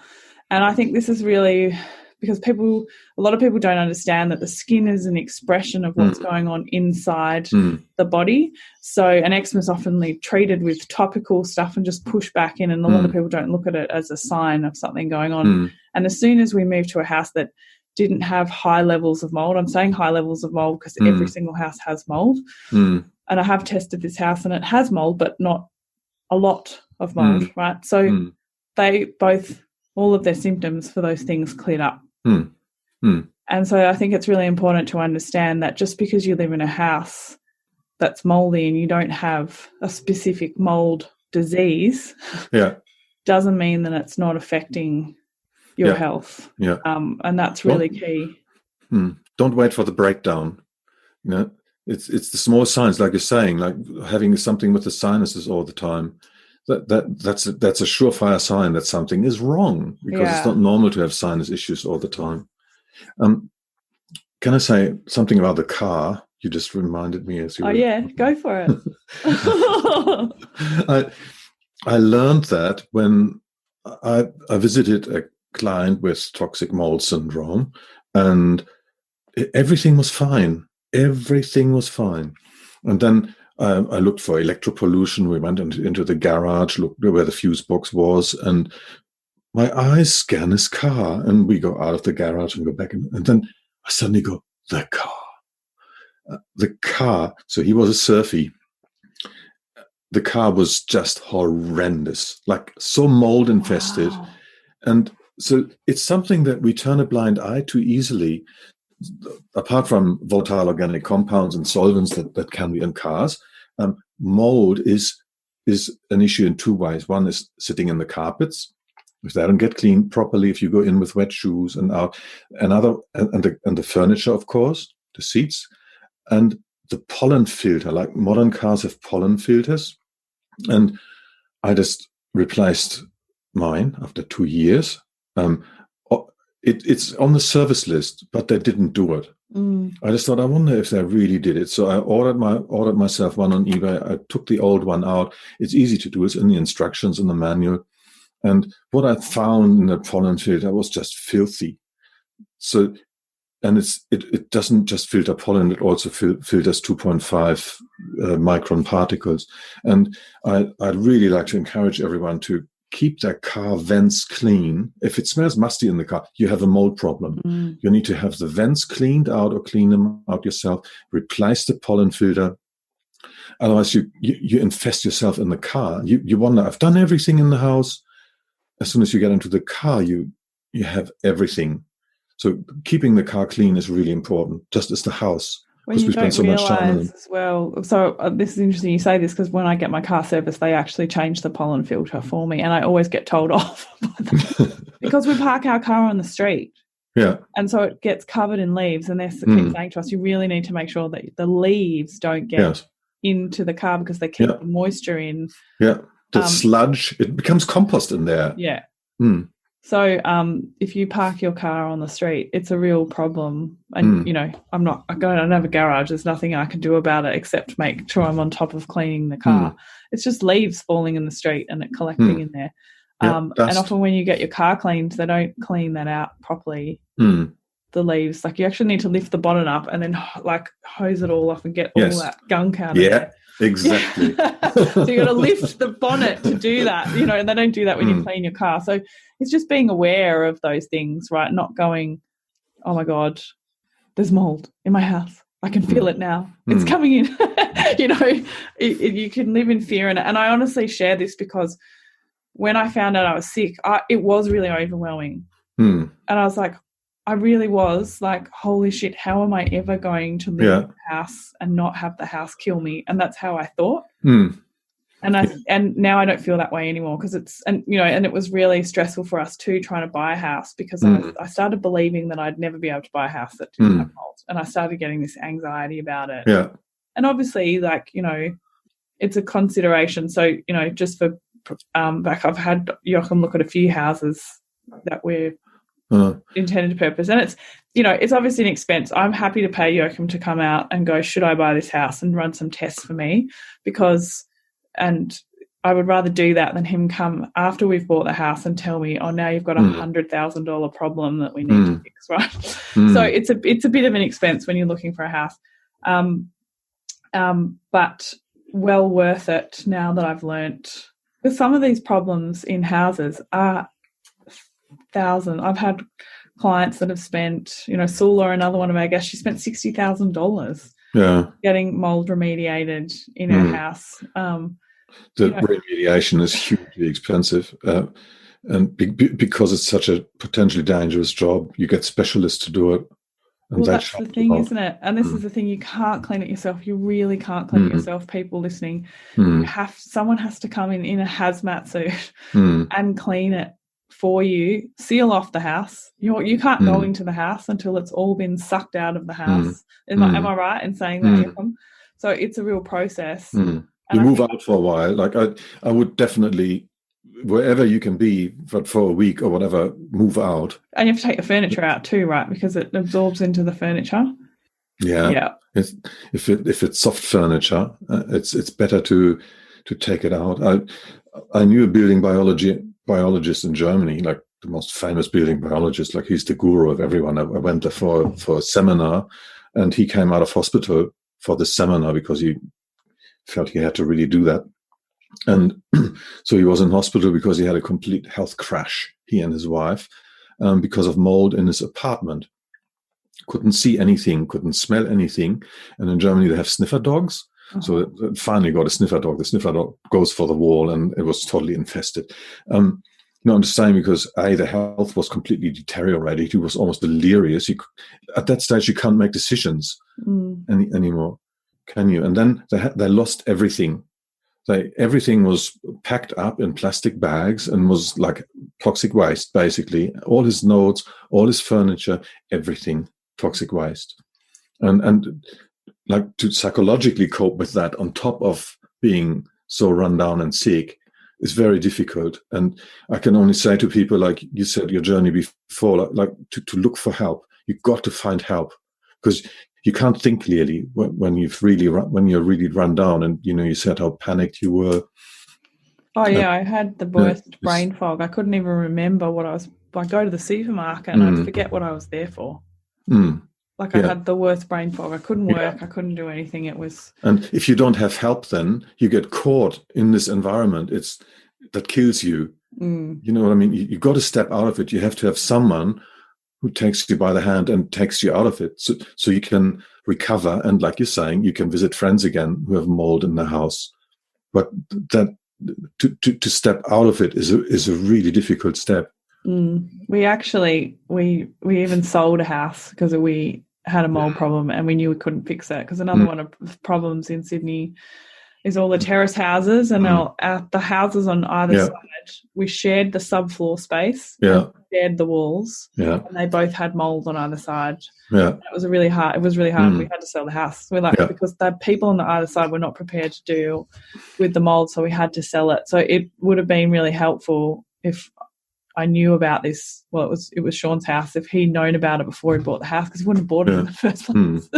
And I think this is really because a lot of people don't understand that the skin is an expression of what's going on inside the body. So an eczema is often treated with topical stuff and just pushed back in, and a lot of people don't look at it as a sign of something going on. And as soon as we moved to a house that didn't have high levels of mould, I'm saying high levels of mould because every single house has mould, and I have tested this house and it has mould, but not a lot of mould, right? So all of their symptoms for those things cleared up. And so I think it's really important to understand that just because you live in a house that's mouldy and you don't have a specific mould disease doesn't mean that it's not affecting your health. And that's really key. Don't wait for the breakdown. You know, it's the small signs, like you're saying, like having something with the sinuses all the time. That's a surefire sign that something is wrong, because it's not normal to have sinus issues all the time. Can I say something about the car? You just reminded me as you were. Go for it. I learned that when I visited a client with toxic mold syndrome, and everything was fine. Everything was fine. And then I looked for electropollution. We went into the garage, looked where the fuse box was, and my eyes scan his car. And we go out of the garage and go back in. And then I suddenly go, the car. The car. So he was a surfy. The car was just horrendous, like so mold infested. Wow. And so it's something that we turn a blind eye to easily. Apart from volatile organic compounds and solvents that can be in cars, mold is an issue in two ways. One is sitting in the carpets. If they don't get cleaned properly, if you go in with wet shoes and out, and the furniture, of course, the seats, and the pollen filter, like modern cars have pollen filters. And I just replaced mine after 2 years. It's on the service list, but they didn't do it. I just thought, I wonder if they really did it. So I ordered myself one on eBay. I took the old one out. It's easy to do. It's in the instructions in the manual. And what I found in the pollen filter was just filthy. So, and it doesn't just filter pollen; it also filters 2.5 micron particles. And I'd really like to encourage everyone to keep their car vents clean. If it smells musty in the car, you have a mold problem. You need to have the vents cleaned out or clean them out yourself. Replace the pollen filter. Otherwise, you infest yourself in the car. You wonder, I've done everything in the house. As soon as you get into the car, you have everything. So keeping the car clean is really important, just as the house. When you don't realise as well. So this is interesting you say this, because when I get my car serviced, they actually change the pollen filter for me, and I always get told off because we park our car on the street. Yeah. And so it gets covered in leaves, and they keep saying to us, you really need to make sure that the leaves don't get into the car because they keep the moisture in. Yeah. The sludge, it becomes compost in there. Yeah. So if you park your car on the street, it's a real problem. And, I don't have a garage. There's nothing I can do about it except make sure I'm on top of cleaning the car. It's just leaves falling in the street and it collecting in there. And often when you get your car cleaned, they don't clean that out properly. The leaves, like you actually need to lift the bonnet up and then like hose it all off and get all that gunk out of there. Exactly. So you got to lift the bonnet to do that, and they don't do that when you clean your car. So it's just being aware of those things, right? Not going, oh my God, there's mold in my house. I can feel it now. It's coming in. You can live in fear. And I honestly share this because when I found out I was sick, it was really overwhelming. And I was like, I really was like, holy shit, how am I ever going to live in a house and not have the house kill me? And that's how I thought. And now I don't feel that way anymore because and it was really stressful for us too, trying to buy a house because I started believing that I'd never be able to buy a house that didn't have mold. And I started getting this anxiety about it. Yeah. And obviously, it's a consideration. So, just for back, I've had Joachim look at a few houses that we're intended to purpose. And it's obviously an expense. I'm happy to pay Joachim to come out and go, should I buy this house, and run some tests for me and I would rather do that than him come after we've bought the house and tell me, oh, now you've got $100,000 problem that we need to fix, right? So it's a bit of an expense when you're looking for a house. But well worth it now that I've learnt. Because some of these problems in houses are thousands. I've had clients that have spent, Sula, another one of my guests, she spent $60,000 getting mold remediated in her house. The remediation is hugely expensive. And because it's such a potentially dangerous job, you get specialists to do it. And that's the thing, isn't it? And this is the thing, you can't clean it yourself. You really can't clean it yourself, people listening. Someone has to come in a hazmat suit and clean it for you, seal off the house. You can't go into the house until it's all been sucked out of the house. Am I right in saying that? So it's a real process. You move out for a while. Like I would definitely, wherever you can be, but for a week or whatever, move out. And you have to take the furniture out too, right? Because it absorbs into the furniture. Yeah. If it's soft furniture, it's better to take it out. I knew a building biologist in Germany, like the most famous building biologist. Like he's the guru of everyone. I went there for a seminar, and he came out of hospital for the seminar because he felt he had to really do that. And so he was in hospital because he had a complete health crash, he and his wife, because of mold in his apartment. Couldn't see anything, couldn't smell anything. And in Germany, they have sniffer dogs. So it finally got a sniffer dog. The sniffer dog goes for the wall, and it was totally infested. I'm just saying because the health was completely deteriorated. He was almost delirious. At that stage, you can't make decisions anymore, can you? And then they lost everything. Everything was packed up in plastic bags and was like toxic waste, basically. All his notes, all his furniture, everything toxic waste. And like to psychologically cope with that on top of being so run down and sick is very difficult. And I can only say to people, like you said, your journey before, like to look for help. You've got to find help because you can't think clearly when you're really run down. And you said how panicked you were. Oh yeah, I had the worst brain fog. I couldn't even remember what I was. I go to the supermarket and I'd forget what I was there for. Like I had the worst brain fog. I couldn't work. I couldn't do anything. It was. And if you don't have help, then you get caught in this environment. That kills you. You know what I mean? You got to step out of it. You have to have someone who takes you by the hand and takes you out of it, so you can recover. And like you're saying, you can visit friends again who have mold in their house. But that to step out of it is a really difficult step. We actually we even sold a house because we had a mold problem and we knew we couldn't fix it. Because another one of the problems in Sydney is all the terrace houses, and the houses on either side, we shared the subfloor space, shared the walls, and they both had mold on either side. It was really hard. We had to sell the house. Because the people on the other side were not prepared to deal with the mold, so we had to sell it. So it would have been really helpful if I knew about this. Well, it was Sean's house. If he'd known about it before he bought the house, because he wouldn't have bought it in the first place.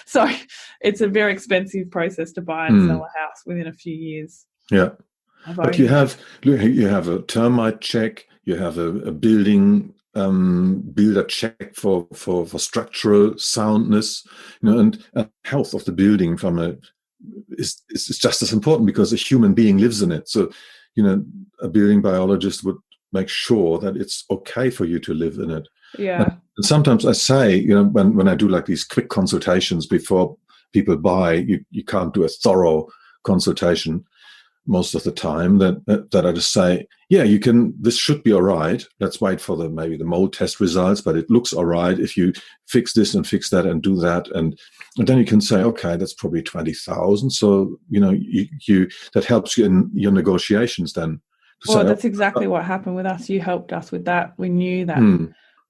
So it's a very expensive process to buy and sell a house within a few years. Yeah, but you have a termite check. You have a building builder check for structural soundness, and health of the building from a is just as important because a human being lives in it. So, a building biologist would make sure that it's okay for you to live in it. Yeah. And sometimes I say, when I do like these quick consultations before people buy, you can't do a thorough consultation most of the time, that I just say, yeah, you can, this should be all right. Let's wait for maybe the mold test results, but it looks all right if you fix this and fix that and do that. And then you can say, okay, that's probably 20,000. So, you that helps you in your negotiations then. Well, that's exactly what happened with us. You helped us with that. We knew that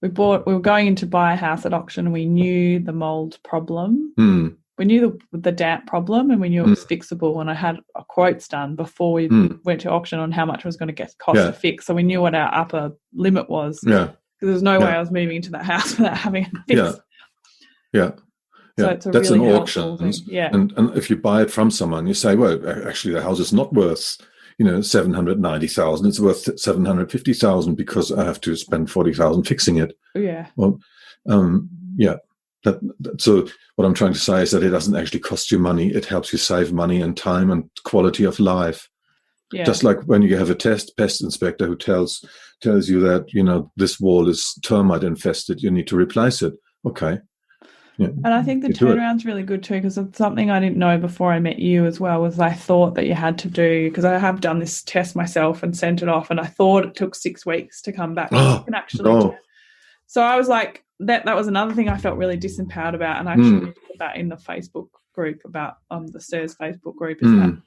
we were going in to buy a house at auction, and we knew the mold problem. We knew the damp problem, and we knew it was fixable. And I had quotes done before we went to auction on how much it was going to cost to fix. So we knew what our upper limit was. Yeah. Because there's no way I was moving into that house without having it fixed. Yeah. So it's that's really an auction. Yeah. And if you buy it from someone, you say, well, actually the house is not worth 790,000. It's worth 750,000 because I have to spend 40,000 fixing it. Yeah. Well, So what I'm trying to say is that it doesn't actually cost you money. It helps you save money and time and quality of life. Yeah. Just like when you have a pest inspector who tells you that, this wall is termite infested, you need to replace it. Okay. Yeah. And I think the turnaround's really good too, because it's something I didn't know before I met you as well, was I thought that you had to do, because I have done this test myself and sent it off, and I thought it took 6 weeks to come back. So I was like, that was another thing I felt really disempowered about, and I actually put that in the Facebook group about the SIRS Facebook group, is that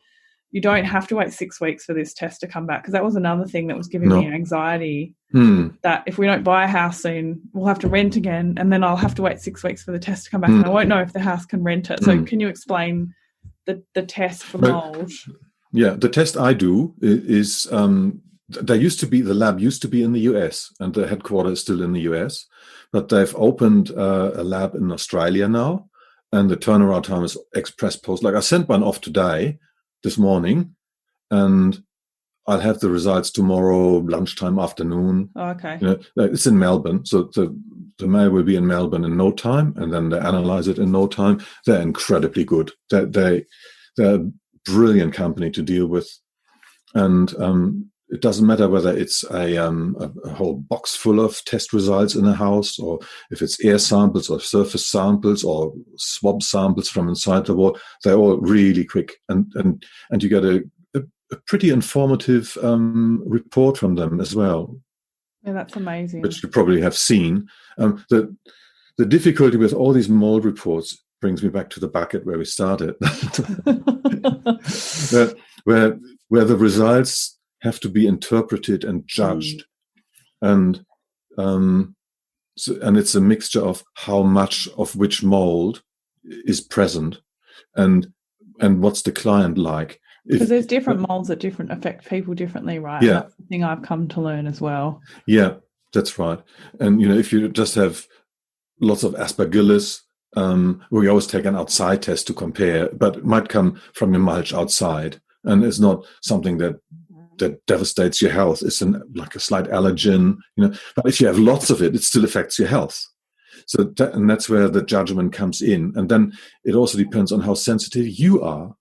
you don't have to wait 6 weeks for this test to come back, because that was another thing that was giving me anxiety, that if we don't buy a house soon, we'll have to rent again, and then I'll have to wait 6 weeks for the test to come back, and I won't know if the house can rent it. So can you explain the test for mold? Yeah, the test I do is the lab used to be in the US, and the headquarters is still in the US, but they've opened a lab in Australia now, and the turnaround time is express post. Like I sent one off this morning, and I'll have the results tomorrow lunchtime, afternoon. Oh, okay. It's in Melbourne, so the mail will be in Melbourne in no time, and then they analyze it in no time. They're incredibly good. They're a brilliant company to deal with, and it doesn't matter whether it's a whole box full of test results in a house, or if it's air samples or surface samples or swab samples from inside the wall. They're all really quick, and you get a pretty informative report from them as well. Yeah, that's amazing. Which you probably have seen. The difficulty with all these mold reports brings me back to the bucket where we started, where the results have to be interpreted and judged, and it's a mixture of how much of which mold is present, and what's the client like. Because there's different molds that affect people differently, right? Yeah, and that's the thing I've come to learn as well. Yeah, that's right. And if you just have lots of aspergillus, we always take an outside test to compare, but it might come from your mulch outside, and it's not something that devastates your health. It's like a slight allergen, But if you have lots of it, it still affects your health. So and that's where the judgment comes in. And then it also depends on how sensitive you are.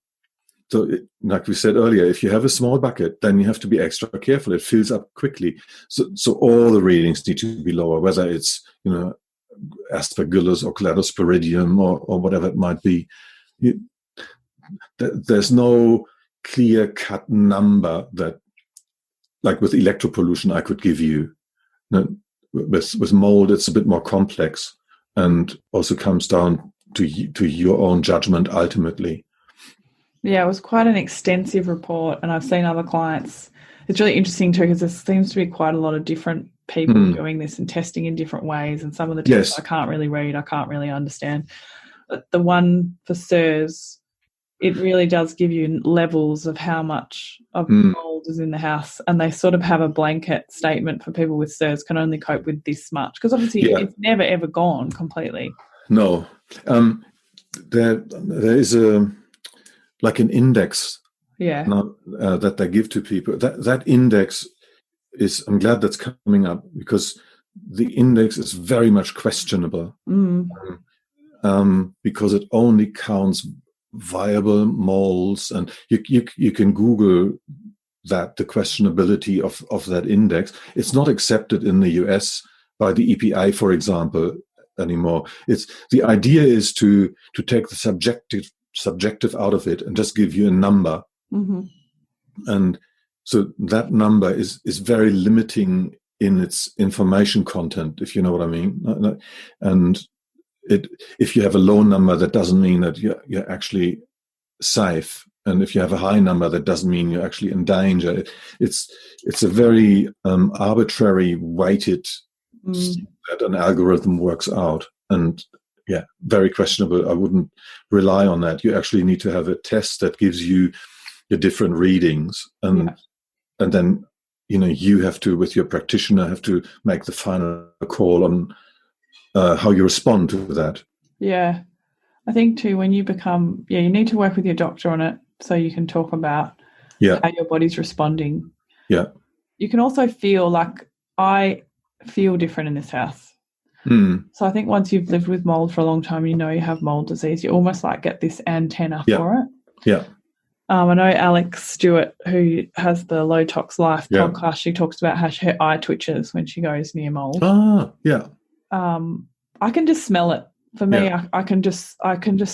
So, like we said earlier, if you have a small bucket, then you have to be extra careful. It fills up quickly. So all the readings need to be lower, whether it's aspergillus or cladosporidium or whatever it might be. There's no clear-cut number that, like with electropollution, I could give you. With mold, it's a bit more complex, and also comes down to your own judgment ultimately. Yeah, it was quite an extensive report, and I've seen other clients. It's really interesting too, because there seems to be quite a lot of different people doing this and testing in different ways, and some of the tests I can't really read, I can't really understand. But the one for SIRS, it really does give you levels of how much of mold is in the house, and they sort of have a blanket statement for people with SIRS can only cope with this much, because obviously it's never ever gone completely. No, there is like an index, that they give to people. That index is, I'm glad that's coming up, because the index is very much questionable, because it only counts viable molds, and you can Google that, the questionability of that index. It's not accepted in the US by the EPA, for example, anymore. It's the idea is to take the subjective out of it and just give you a number. Mm-hmm. And so that number is very limiting in its information content, if you know what I mean. And if you have a low number, that doesn't mean that you're actually safe. And if you have a high number, that doesn't mean you're actually in danger. It's a very arbitrary weighted that an algorithm works out. And yeah, very questionable. I wouldn't rely on that. You actually need to have a test that gives you the different readings. And then, you have to, with your practitioner, have to make the final call on how you respond to that. Yeah. I think too, when you become, you need to work with your doctor on it so you can talk about how your body's responding. Yeah. You can also feel like, I feel different in this house. So I think once you've lived with mold for a long time, you have mold disease, you almost like get this antenna for it. Yeah. I know Alex Stewart, who has the Low Tox Life podcast, she talks about how her eye twitches when she goes near mold. Yeah. I can just smell it. For me, I can just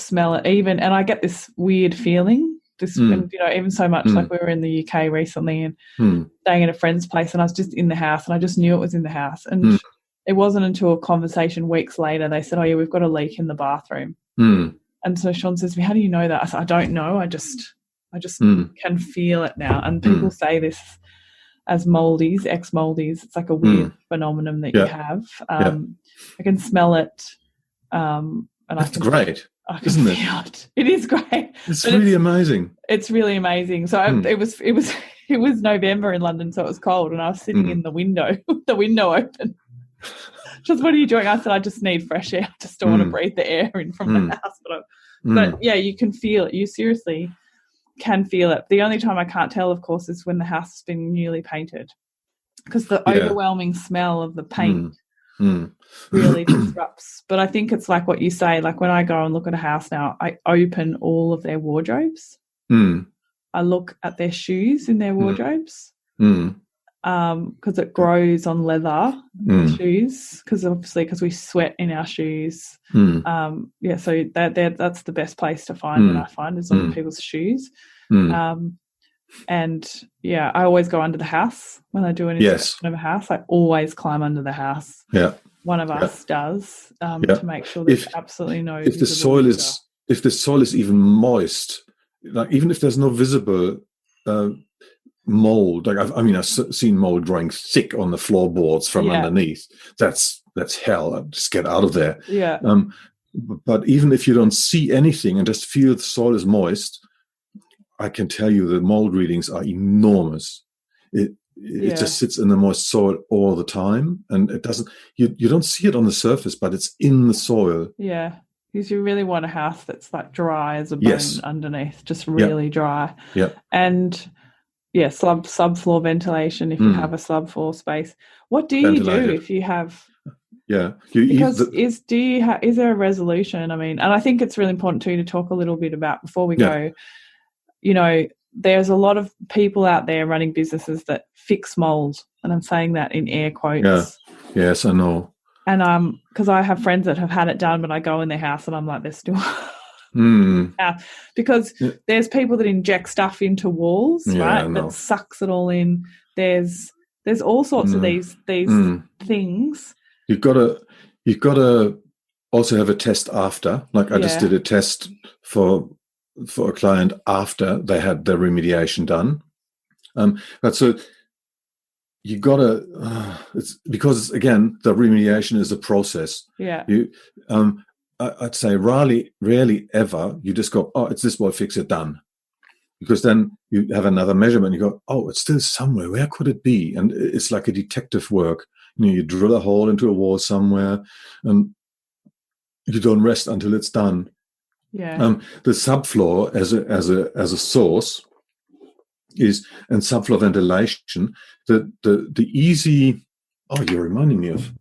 smell it even, and I get this weird feeling. And, even so much like we were in the UK recently and staying at a friend's place, and I was just in the house, and I just knew it was in the house. And it wasn't until a conversation weeks later they said, "Oh yeah, we've got a leak in the bathroom." And so Sean says to me, "How do you know that?" I said, "I don't know. I just can feel it now." And people say this as moldies, ex-moldies. It's like a weird phenomenon that you have. I can smell it. And that's great, isn't it? It is great. It's really amazing. It's really amazing. So it was November in London, so it was cold, and I was sitting in the window with the window open. Just, what are you doing? I said, I just need fresh air. I just don't want to breathe the air in from the house. But yeah, you can feel it. You seriously can feel it. The only time I can't tell, of course, is when the house has been newly painted, because the overwhelming smell of the paint really disrupts. But I think it's like what you say, like when I go and look at a house now, I open all of their wardrobes. I look at their shoes in their wardrobes because it grows on leather shoes, because we sweat in our shoes. So that's the best place to find it, I find, is on people's shoes. And I always go under the house when I do an inspection of a house. I always climb under the house. One of us does to make sure there's absolutely no. If the soil is even moist, like even if there's no visible mold, like I've seen mold growing thick on the floorboards from underneath. That's hell. Just get out of there. But even if you don't see anything and just feel the soil is moist, I can tell you the mold readings are enormous. It just sits in the moist soil all the time, and it doesn't. You don't see it on the surface, but it's in the soil. Yeah, because you really want a house that's like dry as a bone underneath, just really dry. And subfloor ventilation if you have a subfloor space. What do you do if you have? Is there a resolution? I mean, and I think it's really important too to talk a little bit about before we go. There's a lot of people out there running businesses that fix mold, and I'm saying that in air quotes. Yes, I know. And because I have friends that have had it done, but I go in their house and I'm like, they're still because there's people that inject stuff into walls, right? That sucks it all in. There's all sorts of these things. You've got to also have a test after. Like I just did a test for a client after they had their remediation done. But so you got to, it's because again, the remediation is a process. I'd say rarely ever you just go, oh, it's this wall, fix it, done. Because then you have another measurement, you go, oh, it's still somewhere, where could it be? And it's like a detective work. You drill a hole into a wall somewhere and you don't rest until it's done. The subfloor as a source is, and subfloor ventilation, the easy. Oh, you're reminding me of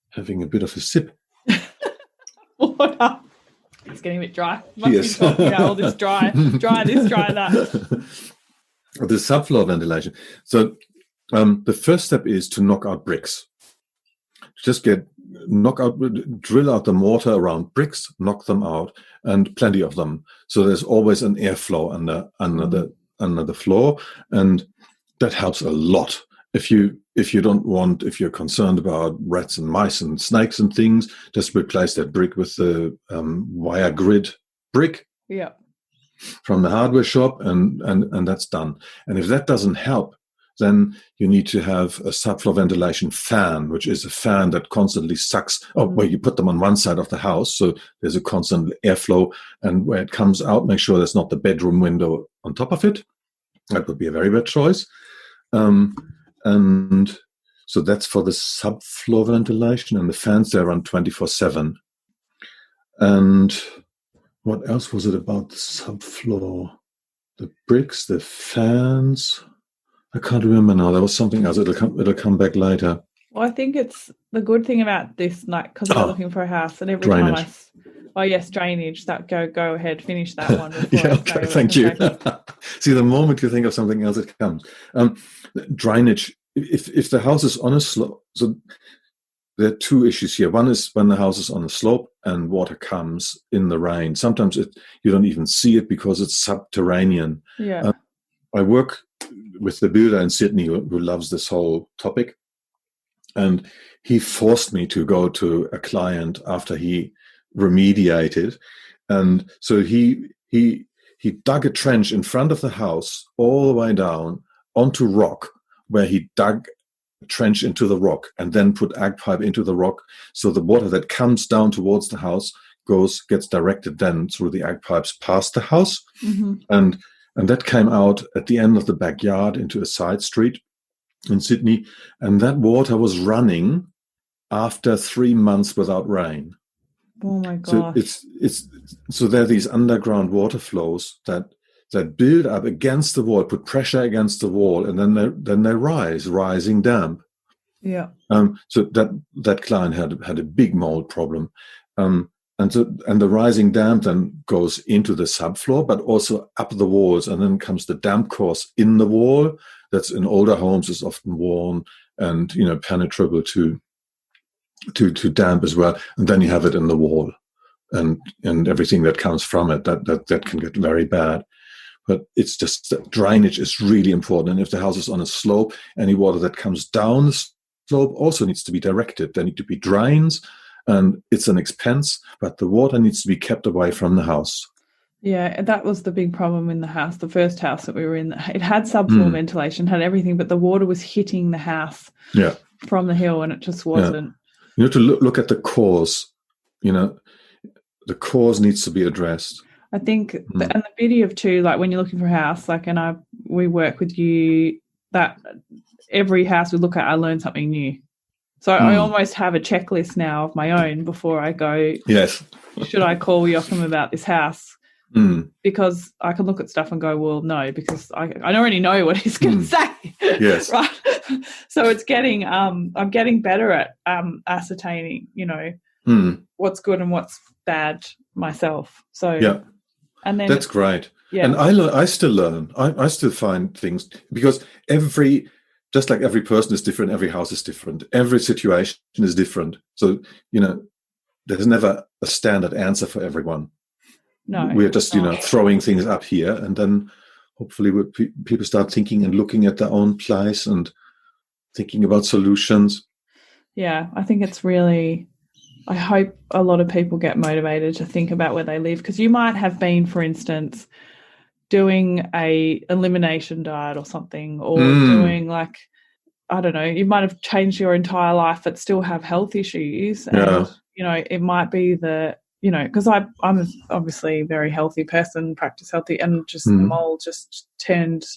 having a bit of a sip. Water. It's getting a bit dry. Must Yes. be talking about all this dry this, dry that. The subfloor ventilation. So the first step is to knock out bricks. Just drill out the mortar around bricks, knock them out, and plenty of them. So there's always an airflow under the floor, and that helps a lot. If you're concerned about rats and mice and snakes and things, just replace that brick with the wire grid brick. Yeah. From the hardware shop, and that's done. And if that doesn't help, then you need to have a subfloor ventilation fan, which is a fan that constantly sucks, where you put them on one side of the house, so there's a constant airflow, and where it comes out, make sure there's not the bedroom window on top of it. That would be a very bad choice. And so that's for the subfloor ventilation, and the fans there run 24/7. And what else was it about the subfloor? The bricks, the fans. I can't remember now. There was something else. It'll come back later. Well, I think it's the good thing about this, like, because we're looking for a house, and every drainage. time drainage. That go ahead, finish that one. Yeah, okay, thank you. See, the moment you think of something else, it comes. Drainage. If the house is on a slope, so there are two issues here. One is when the house is on a slope and water comes in the rain. Sometimes you don't even see it because it's subterranean. Yeah. I work with the builder in Sydney who loves this whole topic, and he forced me to go to a client after he remediated, and so he dug a trench in front of the house all the way down onto rock, where he dug a trench into the rock and then put ag pipe into the rock, so the water that comes down towards the house gets directed then through the ag pipes past the house. Mm-hmm. And that came out at the end of the backyard into a side street in Sydney, and that water was running after 3 months without rain. Oh my gosh! So there are these underground water flows that build up against the wall, put pressure against the wall, and then they rising damp. Yeah. So that client had a big mold problem. And the rising damp then goes into the subfloor, but also up the walls, and then comes the damp course in the wall. That's in older homes is often worn and penetrable to damp as well. And then you have it in the wall, and everything that comes from it. That can get very bad. But it's just that drainage is really important. And if the house is on a slope, any water that comes down the slope also needs to be directed. There need to be drains. And it's an expense, but the water needs to be kept away from the house. Yeah, that was the big problem in the house, the first house that we were in. It had subfloor ventilation, had everything, but the water was hitting the house from the hill, and it just wasn't. Yeah. You have to look at the cause. The cause needs to be addressed. I think, and the beauty of too, like when you're looking for a house, like, and we work with you, that every house we look at, I learn something new. So I almost have a checklist now of my own before I go, yes, should I call Joachim about this house? Because I can look at stuff and go, well, no, because I already know what he's going to say. Yes. Right. So it's getting, I'm getting better at ascertaining, what's good and what's bad myself. So, yeah. And then that's great. Yeah. And I still learn. I still find things, because just like every person is different, every house is different, every situation is different. So, there's never a standard answer for everyone. No. We're just, throwing things up here, and then hopefully people start thinking and looking at their own place and thinking about solutions. Yeah, I think it's really, I hope a lot of people get motivated to think about where they live, because you might have been, for instance, doing a elimination diet or something, or doing like, I don't know, you might have changed your entire life but still have health issues. And, it might be because I'm obviously a very healthy person, practice healthy, and just the mold just turned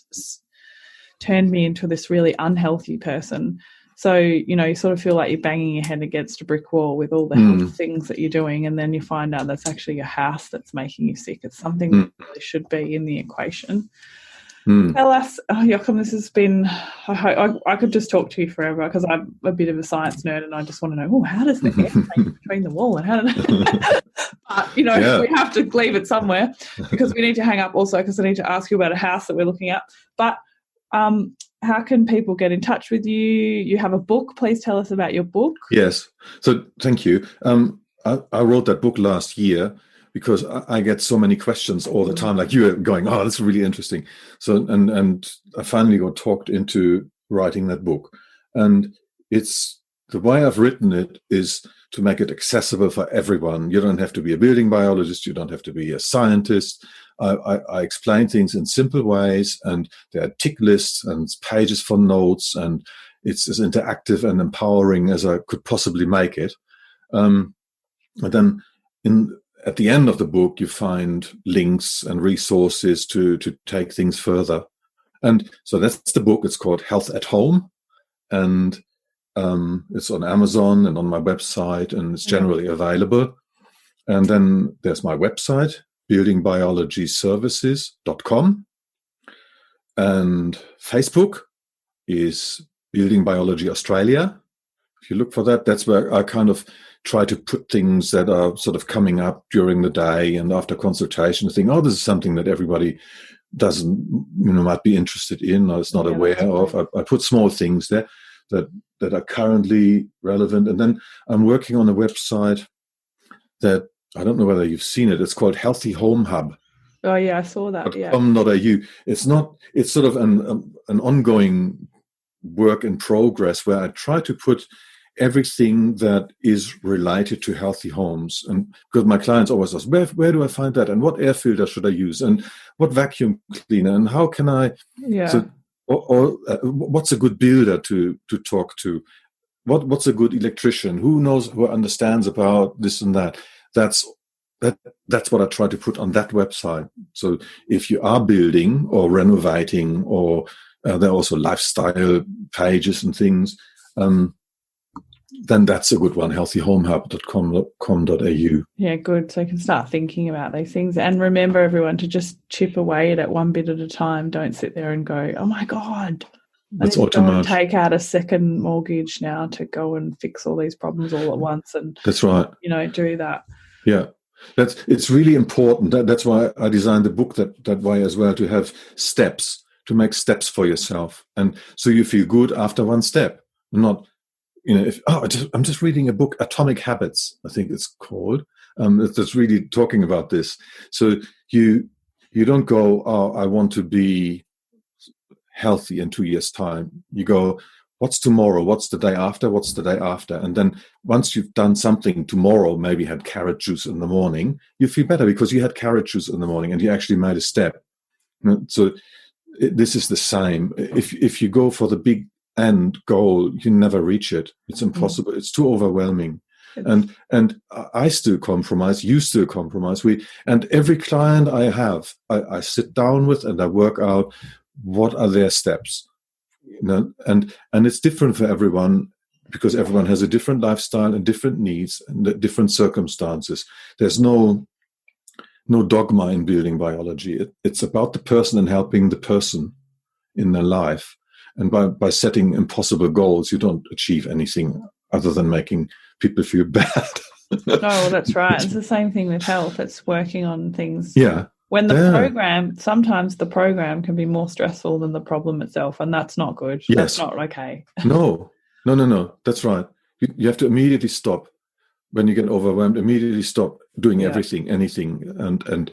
me into this really unhealthy person. So, you sort of feel like you're banging your head against a brick wall with all the health things that you're doing, and then you find out that's actually your house that's making you sick. It's something that really should be in the equation. Tell us, Joachim, this has been, I could just talk to you forever, because I'm a bit of a science nerd and I just want to know, how does the air change between the wall, and how did But, we have to leave it somewhere because we need to hang up also because I need to ask you about a house that we're looking at. But how can people get in touch with you? You have a book. Please tell us about your book. Yes. So thank you. I wrote that book last year because I get so many questions all the time, like you are going, oh, that's really interesting. So, and I finally got talked into writing that book. And it's the way I've written it is to make it accessible for everyone. You don't have to be a building biologist. You don't have to be a scientist. I explain things in simple ways, and there are tick lists and pages for notes, and it's as interactive and empowering as I could possibly make it. And then at the end of the book, you find links and resources to take things further. And so that's the book. It's called Health at Home, and it's on Amazon and on my website, and it's generally available. And then there's my website, buildingbiologyservices.com. And Facebook is Building Biology Australia. If you look for that, that's where I kind of try to put things that are sort of coming up during the day and after consultation, think, oh, this is something that everybody might be interested in or is not aware of. I put small things there that are currently relevant. And then I'm working on a website that, I don't know whether you've seen it, it's called Healthy Home Hub. Oh yeah, I saw that. Yeah. .com.au. It's sort of an ongoing work in progress where I try to put everything that is related to healthy homes. And because my clients always ask, where do I find that? And what air filter should I use? And what vacuum cleaner? And how can I? Yeah. So, what's a good builder to talk to? What's a good electrician? Who understands about this and that? That's what I try to put on that website. So if you are building or renovating, or there are also lifestyle pages and things, then that's a good one, healthyhomehub.com.au. Yeah, good. So you can start thinking about these things. And remember, everyone, to just chip away at it one bit at a time. Don't sit there and go, oh, my God, that's I need to go and take out a second mortgage now to go and fix all these problems all at once. And that's right. Do that. Yeah. It's really important. That's why I designed the book that way as well, to have steps, to make steps for yourself. And so you feel good after one step, not, I'm just reading a book, Atomic Habits, I think it's called. That's really talking about this. So you don't go, oh, I want to be healthy in 2 years' time. You go, what's tomorrow? What's the day after? What's the day after? And then once you've done something tomorrow, maybe had carrot juice in the morning, you feel better because you had carrot juice in the morning and you actually made a step. So this is the same. If you go for the big end goal, you never reach it. It's impossible. It's too overwhelming. And I still compromise. You still compromise. And every client I have, I sit down with and I work out what are their steps. And it's different for everyone because everyone has a different lifestyle and different needs and different circumstances. There's no dogma in building biology. It's about the person and helping the person in their life. And by setting impossible goals, you don't achieve anything other than making people feel bad. No, well, that's right. It's the same thing with health. It's working on things. Yeah. When sometimes the program can be more stressful than the problem itself, and that's not good. Yes. That's not okay. No. That's right. You have to immediately stop. When you get overwhelmed, immediately stop doing everything, anything, and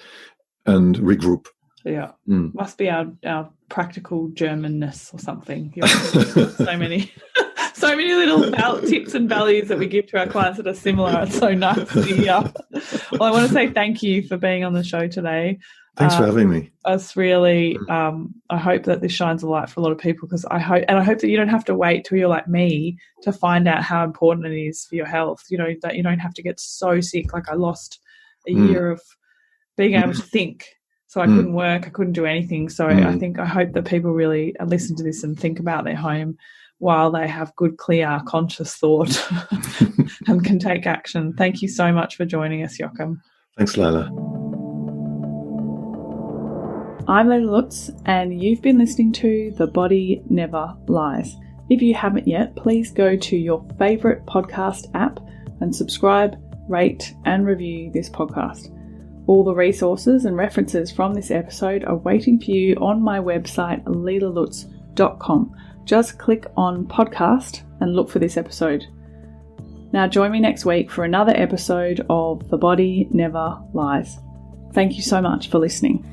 regroup. Yeah. Must be our practical Germanness or something. So many little tips and values that we give to our clients that are similar. It's so nice to hear. Well, I want to say thank you for being on the show today. Thanks for having me. It's really, I hope that this shines a light for a lot of people, because I hope that you don't have to wait till you're like me to find out how important it is for your health. That you don't have to get so sick. Like I lost a year of being able to think. So I couldn't work, I couldn't do anything. So I hope that people really listen to this and think about their home while they have good, clear, conscious thought and can take action. Thank you so much for joining us, Joachim. Thanks, Leila. I'm Leila Lutz, and you've been listening to The Body Never Lies. If you haven't yet, please go to your favourite podcast app and subscribe, rate, and review this podcast. All the resources and references from this episode are waiting for you on my website, leelalutz.com. Just click on podcast and look for this episode. Now join me next week for another episode of The Body Never Lies. Thank you so much for listening.